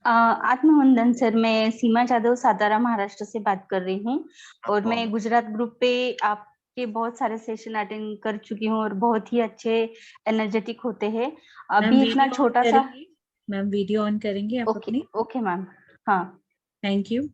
आत्मवंदन सर, मैं सीमा जाधव सातारा महाराष्ट्र से बात कर रही हूँ और मैं आत्मवंदन। गुजरात ग्रुप पे आपके बहुत सारे सेशन अटेंड कर चुकी हूँ और बहुत ही अच्छे एनर्जेटिक होते हैं। अभी इतना छोटा सा। मैम वीडियो ऑन करेंगे आप ओके अपनी? Okay ma'am. हाँ थैंक यू।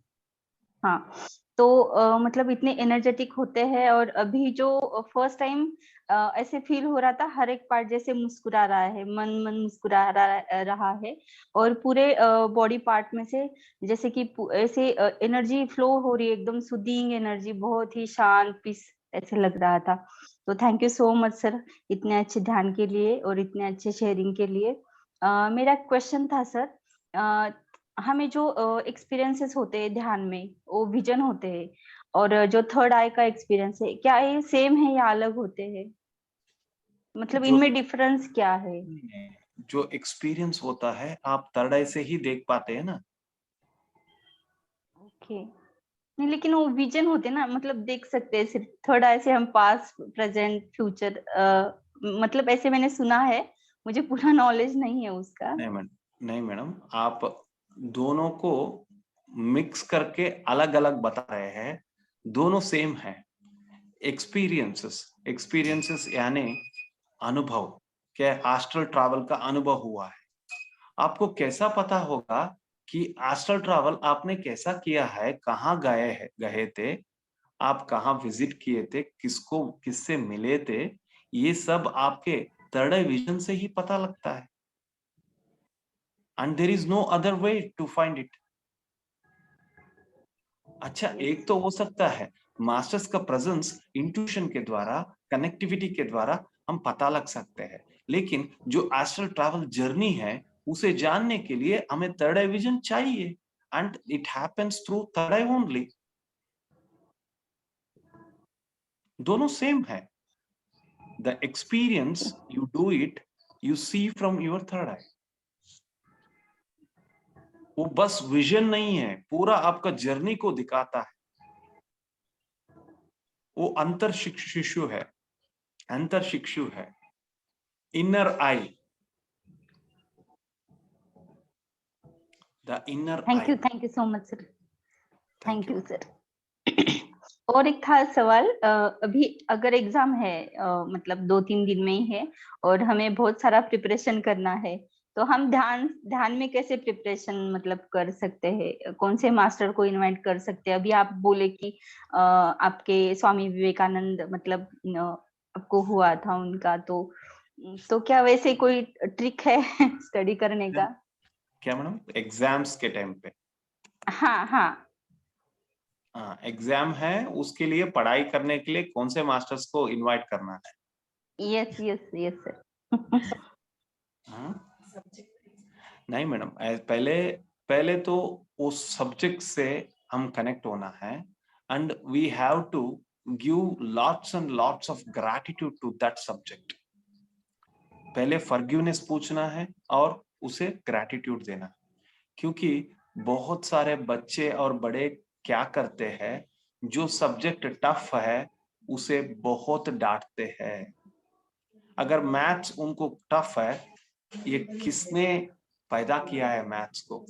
हाँ, तो मतलब इतने एनर्जेटिक होते हैं और अभी जो फर्स्ट टाइम ऐसे फील हो रहा था, हर एक पार्ट जैसे मुस्कुरा रहा है, मन मन मुस्कुरा रहा है और पूरे बॉडी पार्ट में से जैसे कि ऐसे एनर्जी फ्लो हो रही है, एकदम सूदिंग एनर्जी, बहुत ही शांत पीस ऐसे लग रहा था। तो thank you so much sir, इतने अच्छे ध्यान के लिए और इतने अच्छे शेयरिंग के लिए। मेरा क्वेश्चन था सर, हमें जो एक्सपीरियंसेस होते हैं ध्यान में, वो विजन होते हैं, और जो थर्ड आई का एक्सपीरियंस है, क्या ये सेम है या अलग होते हैं? मतलब जो इनमें डिफरेंस क्या है? जो एक्सपीरियंस होता है, आप थर्ड आई से ही देख पाते हैं ना। ओके, नहीं लेकिन वो विजन होते हैं ना, मतलब देख सकते हैं सिर्फ थर्ड आई से हम पास्ट प्रेजेंट फ्यूचर, मतलब ऐसे मैंने सुना है, मुझे पूरा नॉलेज नहीं है उसका। नहीं मैडम, आप दोनों को मिक्स करके अलग अलग बता रहे हैं, दोनों सेम है। एक्सपीरियंसेस यानी अनुभव, क्या एस्ट्रल ट्रैवल का अनुभव हुआ है। आपको कैसा पता होगा कि एस्ट्रल ट्रैवल आपने कैसा किया है, कहाँ गए थे, आप कहाँ विजिट किए थे, किसको किससे मिले थे, ये सब आपके थर्ड आई विजन से ही पता लगता है। And there is no other way to find it. अच्छा, एक तो हो सकता है मास्टर्स का प्रेजेंस इंट्यूशन के द्वारा, कनेक्टिविटी के द्वारा हम पता लग सकते हैं, लेकिन जो एस्ट्रल ट्रैवल जर्नी है, उसे जानने के लिए हमें थर्ड आई विजन चाहिए, and it happens through third eye only. दोनों सेम है. The experience you do it, you see from your third eye. वो बस विजन नहीं है, पूरा आपका जर्नी को दिखाता है. वो अंतर शिशु है, अंतर शिक्षु है, inner I, the inner I. Thank you so much sir. Thank you sir. और एक था सवाल, अभी अगर एग्जाम है, मतलब 2-3 दिन में ही है और हमें बहुत सारा प्रिपरेशन करना है, तो हम ध्यान में कैसे प्रिपरेशन मतलब कर सकते हैं? कौन से मास्टर को इनवाइट कर सकते हैं? अभी आप बोले कि आपके स्वामी विवेकानंद मतलब आपको हुआ था उनका, तो क्या वैसे कोई ट्रिक है स्टडी करने का? क्या मैडम, एग्जाम्स के टाइम पे? हाँ हाँ. हाँ, एग्जाम है, उसके लिए पढ़ाई करने के लिए कौन से मास्टर्स को इनवाइट करना है? Yes yes yes sir. हाँ? नहीं मैडम, पहले तो उस सब्जेक्ट से हम कनेक्ट होना है, and we have to give lots and lots of gratitude to that subject. पहले फॉरगिवनेस पूछना है और उसे ग्रैटिट्यूड देना है. क्योंकि बहुत सारे बच्चे और बड़े क्या करते हैं, जो सब्जेक्ट टफ है उसे बहुत डांटते हैं. अगर मैथ्स उनको टफ है, ये किसने पैदा किया है मैथ्स को,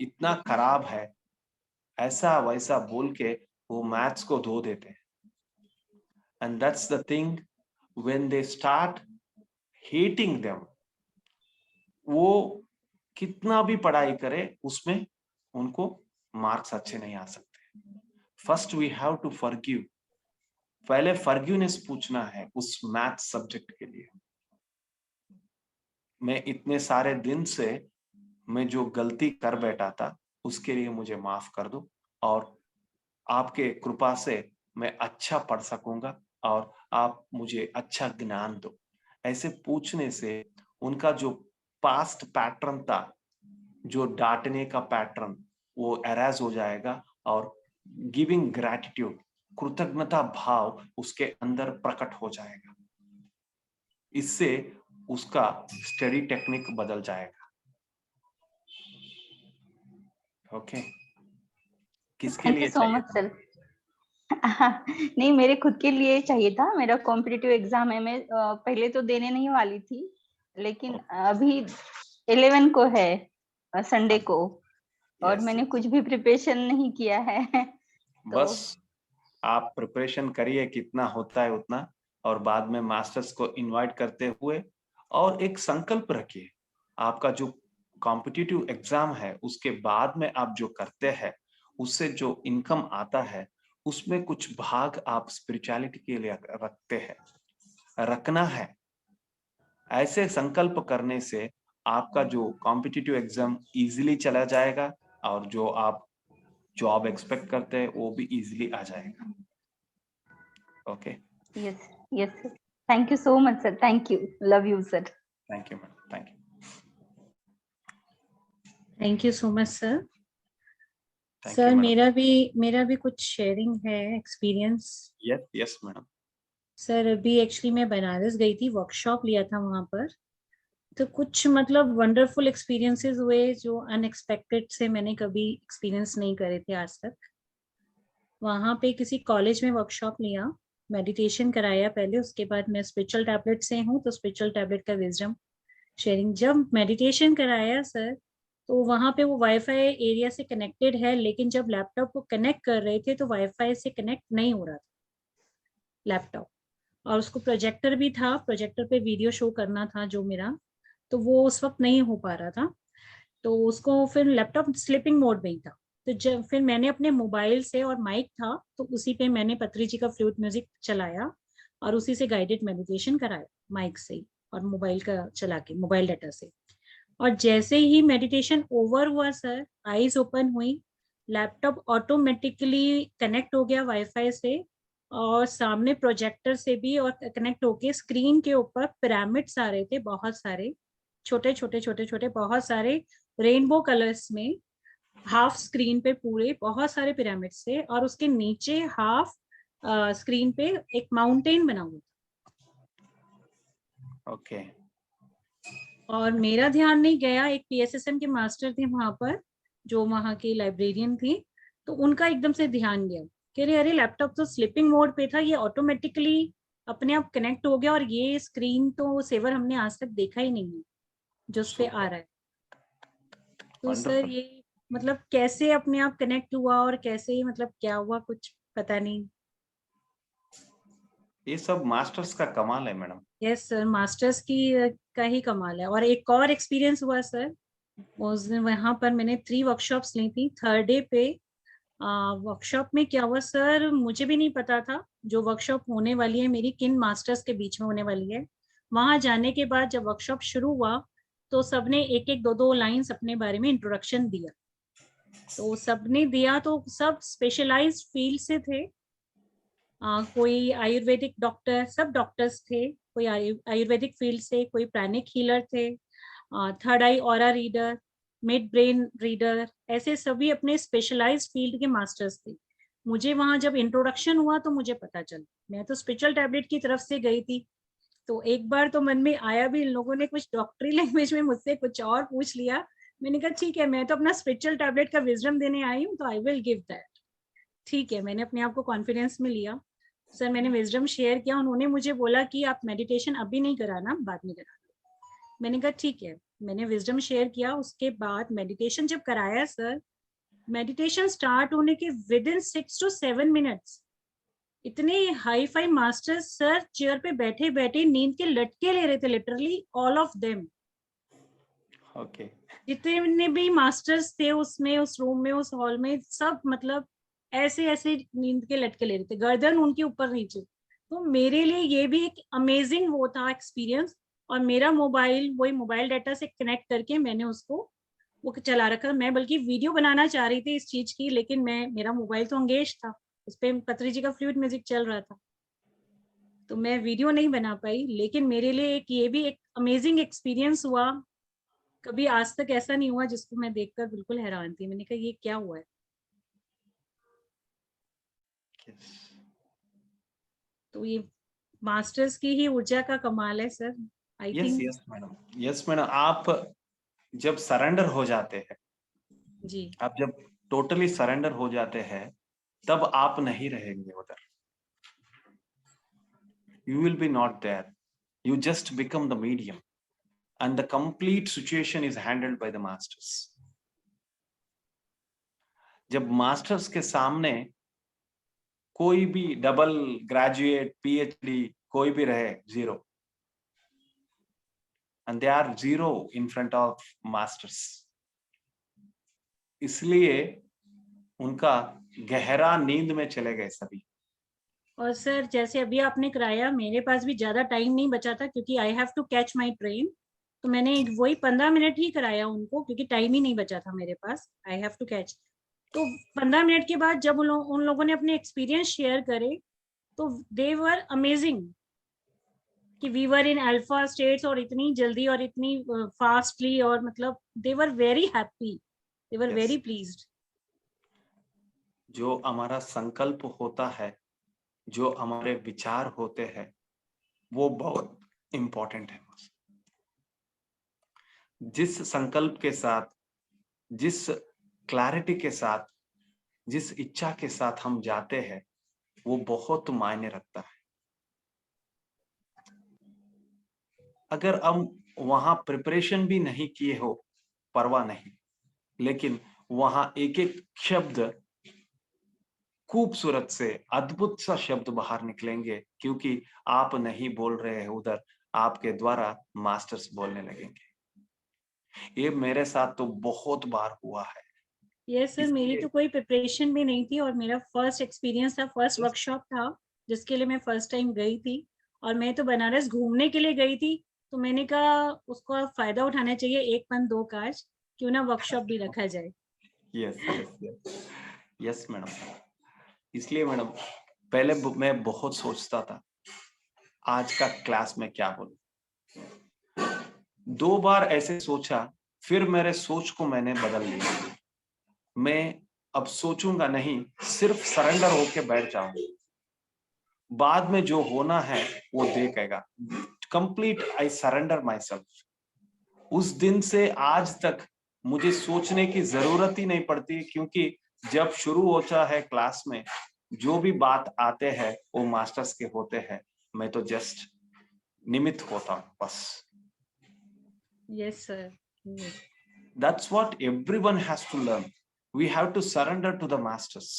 इतना खराब है, ऐसा वैसा बोल के वो मैथ्स को धो देते हैं. And that's the thing, when they start hating them, वो कितना भी पढ़ाई करे उसमें उनको मार्क्स अच्छे नहीं आ सकते. First we have to forgive. पहले फॉरगिवनेस पूछना है उस मैथ सब्जेक्ट के लिए. मैं इतने सारे दिन से मैं जो गलती कर बैठा था उसके लिए मुझे माफ कर दो, और आपके कृपा से मैं अच्छा पढ़ सकूंगा और आप मुझे अच्छा ज्ञान दो. ऐसे पूछने से उनका जो पास्ट पैटर्न था, जो डांटने का पैटर्न, वो एराज हो जाएगा और गिविंग ग्रैटिट्यूड, कृतज्ञता भाव उसके अंदर प्रकट हो जाएगा. इससे उसका स्टडी टेक्निक बदल जाएगा. ओके, किसके थैंक यू लिए सो चाहिए मच था? सर. नहीं, मेरे खुद के लिए चाहिए था. मेरा कॉम्पिटिटिव एग्जाम है, मैं पहले तो देने नहीं वाली थी, लेकिन अभी 11 को है, संडे को, और Yes, मैंने yes. कुछ भी प्रिपरेशन नहीं किया है. तो बस आप प्रिपरेशन करिए कितना होता है उतना, और बाद में मास्टर्स को इनवाइट करते हुए, और एक संकल्प रखिए, आपका जो कॉम्पिटिटिव एग्जाम है उसके बाद में आप जो करते हैं उससे जो इनकम आता है उसमें कुछ भाग आप स्पिरिचुअलिटी के लिए रखते हैं, रखना है. ऐसे संकल्प करने से आपका जो कॉम्पिटिटिव एग्जाम इजीली चला जाएगा, और जो आप जॉब एक्सपेक्ट करते हैं वो भी इजीली आ जाएगा. Okay, yes yes sir. Thank you so much sir. Thank you. Love you sir. Thank you madam, thank you. Thank you so much sir. Thank sir you, madam. मेरा भी कुछ sharing है experience. Yes, yes, madam. Sir अभी actually मैं बनारस गई थी, workshop लिया था वहां पर, तो कुछ मतलब वंडरफुल एक्सपीरियंसेस हुए जो अनएक्सपेक्टेड से मैंने कभी एक्सपीरियंस नहीं करे थे आज तक. वहां पे किसी कॉलेज में वर्कशॉप लिया, मेडिटेशन कराया पहले, उसके बाद मैं स्पिरिचुअल टैबलेट से हूँ तो स्पिरिचुअल टैबलेट का विजडम शेयरिंग. जब मेडिटेशन कराया सर, तो वहां पे वो वाईफाई एरिया से कनेक्टेड है, लेकिन जब लैपटॉप को कनेक्ट कर रहे थे तो वाईफाई से कनेक्ट नहीं हो रहा था लैपटॉप, और उसको प्रोजेक्टर भी था, प्रोजेक्टर पे वीडियो शो करना था जो मेरा, तो वो उस वक्त नहीं हो पा रहा था. तो उसको फिर लैपटॉप स्लीपिंग मोड में ही था, तो जब फिर मैंने अपने मोबाइल से, और माइक था तो उसी पे मैंने पत्री जी का फ्लूट म्यूजिक चलाया और उसी से गाइडेड मेडिटेशन कराया माइक से और मोबाइल का चला के, मोबाइल डाटा से. और जैसे ही मेडिटेशन ओवर हुआ सर, आईज ओपन हुई, लैपटॉप ऑटोमेटिकली कनेक्ट हो गया वाईफाई से, और सामने प्रोजेक्टर से भी, और कनेक्ट होके स्क्रीन के ऊपर पिरामिड्स आ रहे थे, बहुत सारे छोटे छोटे छोटे छोटे, बहुत सारे रेनबो कलर्स में, हाफ स्क्रीन पे पूरे बहुत सारे पिरामिड्स थे, और उसके नीचे हाफ स्क्रीन पे एक माउंटेन बना हुआ ओके और मेरा ध्यान नहीं गया, एक पीएसएसएम के मास्टर थे वहां पर, जो वहां की लाइब्रेरियन थी, तो उनका एकदम से ध्यान गया, कह रहे अरे लैपटॉप तो स्लीपिंग मोड पे था, ये ऑटोमेटिकली अपने आप कनेक्ट हो गया, और ये स्क्रीन तो सेवर हमने आज तक देखा ही नहीं है जो उस पे आ रहा है। तो सर वंडरफुल। ये मतलब कैसे अपने आप कनेक्ट हुआ और कैसे मतलब क्या हुआ कुछ पता नहीं। ये सब मास्टर्स का कमाल है मैडम। यस सर, मास्टर्स की का ही कमाल है। और एक और एक्सपीरियंस हुआ सर, उस दिन वहां पर मैंने 3 वर्कशॉप्स ली थी। थर्ड डे पे वर्कशॉप में क्या हुआ सर, मुझे भी नहीं पता था जो वर्कशॉप होने वाली है मेरी किन मास्टर्स के बीच में होने वाली है। वहां जाने के बाद जब वर्कशॉप शुरू हुआ तो सबने एक एक दो दो लाइंस अपने बारे में इंट्रोडक्शन दिया, तो सबने दिया तो सब स्पेशलाइज्ड फील्ड से थे। कोई आयुर्वेदिक डॉक्टर, सब डॉक्टर्स थे, कोई आयुर्वेदिक फील्ड से, कोई प्राणिक हीलर थे, third eye aura reader, mid brain reader, ऐसे सभी अपने स्पेशलाइज्ड फील्ड के मास्टर्स थे। मुझे वहां जब इंट्रोडक्शन हुआ तो मुझे पता चला, मैं तो स्पिरिचुअल टैबलेट की तरफ से गई थी, तो एक बार तो मन में आया भी, इन लोगों ने कुछ डॉक्टरी लैंग्वेज में मुझसे कुछ और पूछ लिया। मैंने कहा ठीक है, मैं तो अपना स्पिरिचुअल टैबलेट का विजडम देने आई हूँ, तो आई विल गिव दैट। ठीक है, मैंने अपने आप को कॉन्फिडेंस में लिया। सर मैंने विजडम शेयर किया, उन्होंने मुझे बोला कि आप मेडिटेशन अभी नहीं कराना, बाद में कराना। मैंने कहा ठीक है, मैंने विजडम शेयर किया। उसके बाद मेडिटेशन जब कराया सर, मेडिटेशन स्टार्ट होने के विद इन 6 to 7 मिनट्स इतने hi fi masters sir chair पे बैठे बैठे नींद के लटके ले रहे थे, literally all of them. Okay जितने भी मास्टर्स थे उसमें, उस रूम में, उस हॉल में, सब मतलब ऐसे ऐसे नींद के लटके ले रहे थे, गर्दन उनके ऊपर नीचे। तो मेरे लिए ये भी एक अमेजिंग वो था एक्सपीरियंस। और मेरा मोबाइल, वही मोबाइल डाटा से कनेक्ट करके मैंने उसको वो चला रखा। मैं बल्कि वीडियो बनाना चाह रही थी इस चीज की, लेकिन मेरा मोबाइल तो एंगेज था, उस पर पत्री जी का फ्लूइड म्यूजिक चल रहा था, तो मैं वीडियो नहीं बना पाई। लेकिन मेरे लिए एक ये भी एक अमेजिंग एक्सपीरियंस हुआ। कभी आज तक ऐसा नहीं हुआ जिसको मैं देखकर बिल्कुल हैरान थी, मैंने कहा ये क्या हुआ है। तो ये मास्टर्स की ही ऊर्जा का कमाल है sir, I yes think. Yes madam, yes madam. आप जब सरेंडर हो जाते हैं, जी आप जब टोटली सरेंडर हो जाते हैं, तब आप नहीं रहेंगे उधर। You will be not there. You just become the medium, and the complete situation is handled by the masters. जब मास्टर्स के सामने कोई भी डबल ग्रेजुएट, पीएचडी कोई भी रहे, zero, and they are zero in front of masters. इसलिए उनका गहरा नींद में चले गए सभी। और सर जैसे अभी आपने कराया, मेरे पास भी ज्यादा टाइम नहीं बचा था क्योंकि I have to catch my train, तो मैंने वही 15 मिनट ही कराया उनको, क्योंकि टाइम ही नहीं बचा था मेरे पास, आई हैव टू कैच। तो 15 मिनट के बाद जब उन लोगों ने अपने एक्सपीरियंस शेयर करे, तो दे वर अमेजिंग कि we were in alpha states, और इतनी जल्दी और इतनी फास्टली, और मतलब they were very happy, they were very pleased. जो हमारा संकल्प होता है, जो हमारे विचार होते हैं, वो बहुत इंपॉर्टेंट है। जिस संकल्प के साथ, जिस क्लैरिटी के साथ, जिस इच्छा के साथ हम जाते हैं, वो बहुत मायने रखता है। अगर हम वहां प्रिपरेशन भी नहीं किए हो, परवाह नहीं, लेकिन वहां एक एक शब्द खूबसूरत से अद्भुत सा शब्द बाहर निकलेंगे, क्योंकि आप नहीं बोल रहे हैं, उधर आपके द्वारा मास्टर्स बोलने लगेंगे। ये मेरे साथ तो बहुत बार हुआ है। यस सर, मेरी तो कोई प्रिपरेशन भी नहीं थी, और मेरा फर्स्ट एक्सपीरियंस था, फर्स्ट वर्कशॉप था जिसके लिए मैं फर्स्ट टाइम गई थी। और मैं तो बनारस घूमने के लिए गई थी, तो मैंने कहा उसको फायदा उठाना चाहिए, एक पन दो काज, क्यों ना वर्कशॉप भी रखा जाए। Yes yes yes yes madam. इसलिए मैडम पहले मैं बहुत सोचता था आज का क्लास में क्या बोलूं। 2 बार ऐसे सोचा, फिर मेरे सोच को मैंने बदल लिया। मैं अब सोचूंगा नहीं, सिर्फ सरेंडर होके बैठ जाऊंगा। बाद में जो होना है वो देखेगा। Complete I surrender my self. उस दिन से आज तक मुझे सोचने की जरूरत ही नहीं पड़ती, क्योंकि जब शुरू होता है क्लास में जो भी बात आते हैं वो मास्टर्स के होते हैं, मैं तो जस्ट निमित्त होता हूं बस। Yes, sir. Yes. That's what everyone has to learn. We have to surrender to the masters.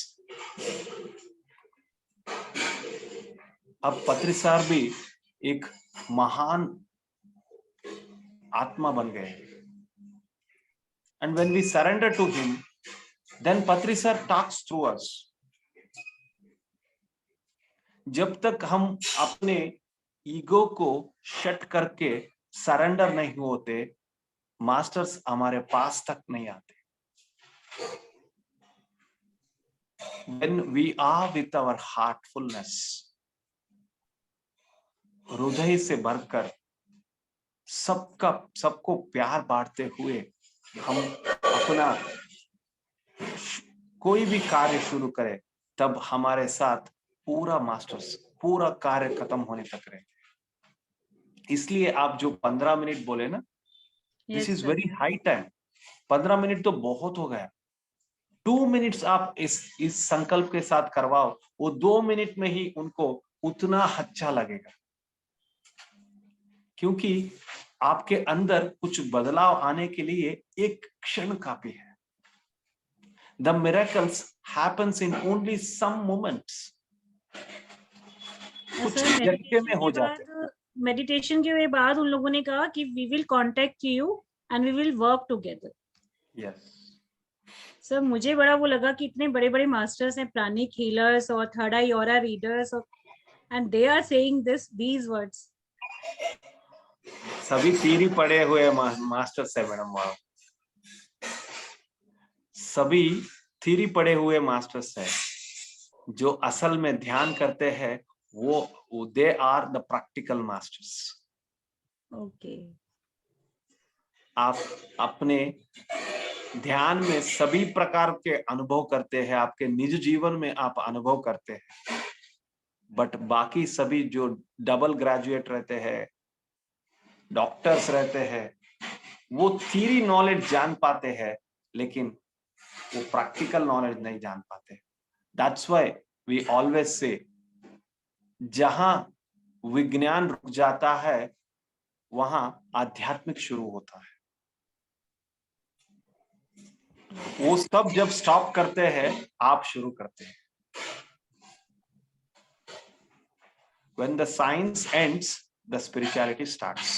अब पत्री सर भी एक महान आत्मा बन गए, and when we surrender to him, then Patri sir talks through us. जब तक हम अपने ईगो को शट करके सरेंडर नहीं होते, मास्टर्स हमारे पास तक नहीं आते। When we are with our heartfulness, हृदय से भरकर सबको प्यार बांटते हुए हम अपना कोई भी कार्य शुरू करें, तब हमारे साथ पूरा मास्टर्स पूरा कार्य खत्म होने तक रहे। इसलिए आप जो 15 मिनट बोले ना, this is very high time. 15 minute तो बहुत हो गया। 2 मिनट्स आप इस संकल्प के साथ करवाओ, वो 2 मिनट में ही उनको उतना अच्छा लगेगा, क्योंकि आपके अंदर कुछ बदलाव आने के लिए एक क्षण काफी है। The miracles happens in only some moments. कुछ झटके में हो जाते हैं। मेडिटेशन के बाद उन लोगों ने कहा कि we will contact you and we will work together. Yes sir, मुझे बड़ा वो लगा कि इतने बड़े बड़े मास्टर्स हैं, प्राणिक हीलर्स और third eye aura readers, and they are saying these words. सभी थ्योरी पढ़े हुए मास्टर्स है मैडम, वहां सभी थ्योरी पढ़े हुए मास्टर्स है। जो असल में ध्यान करते हैं वो they are the practical masters. Okay. आप अपने ध्यान में सभी प्रकार के अनुभव करते हैं, आपके निज जीवन में आप अनुभव करते हैं, बट बाकी सभी जो डबल ग्रेजुएट रहते हैं, डॉक्टर्स रहते हैं, वो थ्योरी नॉलेज जान पाते हैं, लेकिन वो प्रैक्टिकल नॉलेज नहीं जान पाते। That's why we always say जहां विज्ञान रुक जाता है वहां आध्यात्मिक शुरू होता है। वो सब जब स्टॉप करते हैं, आप शुरू करते हैं। When the science ends, the spirituality starts.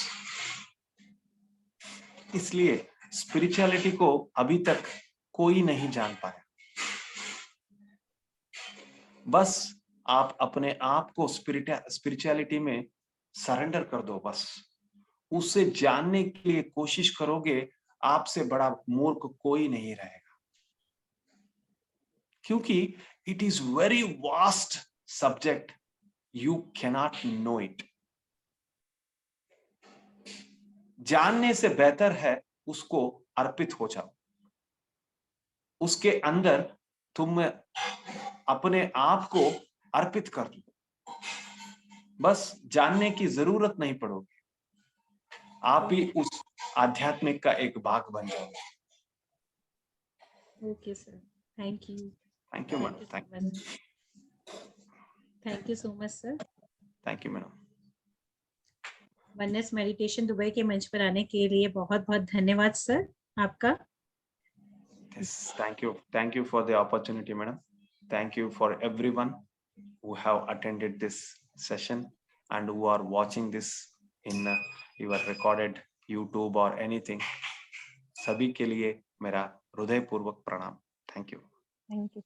इसलिए स्पिरिचुअलिटी को अभी तक कोई नहीं जान पाया। बस आप अपने आप को स्पिरिचुअलिटी में सरेंडर कर दो। बस उसे जानने के लिए कोशिश करोगे, आपसे बड़ा मूर्ख कोई नहीं रहेगा, क्योंकि it is very vast subject, you cannot know it. जानने से बेहतर है उसको अर्पित हो जाओ, उसके अंदर तुम अपने आप को अर्पित कर दो। बस जानने की जरूरत नहीं पड़ोगी, आप ही उस आध्यात्मिक का एक भाग बन जाओगे। Okay sir, thank you. Thank you madam, thank you so much sir. Thank you madam. Oneness meditation Dubai के मंच पर आने के लिए बहुत बहुत धन्यवाद सर आपका। Thank you for the opportunity, madam. Thank you for everyone who have attended this session and who are watching this in your recorded YouTube or anything. सभी के लिए मेरा हृदयपूर्वक प्रणाम। Thank you. Thank you.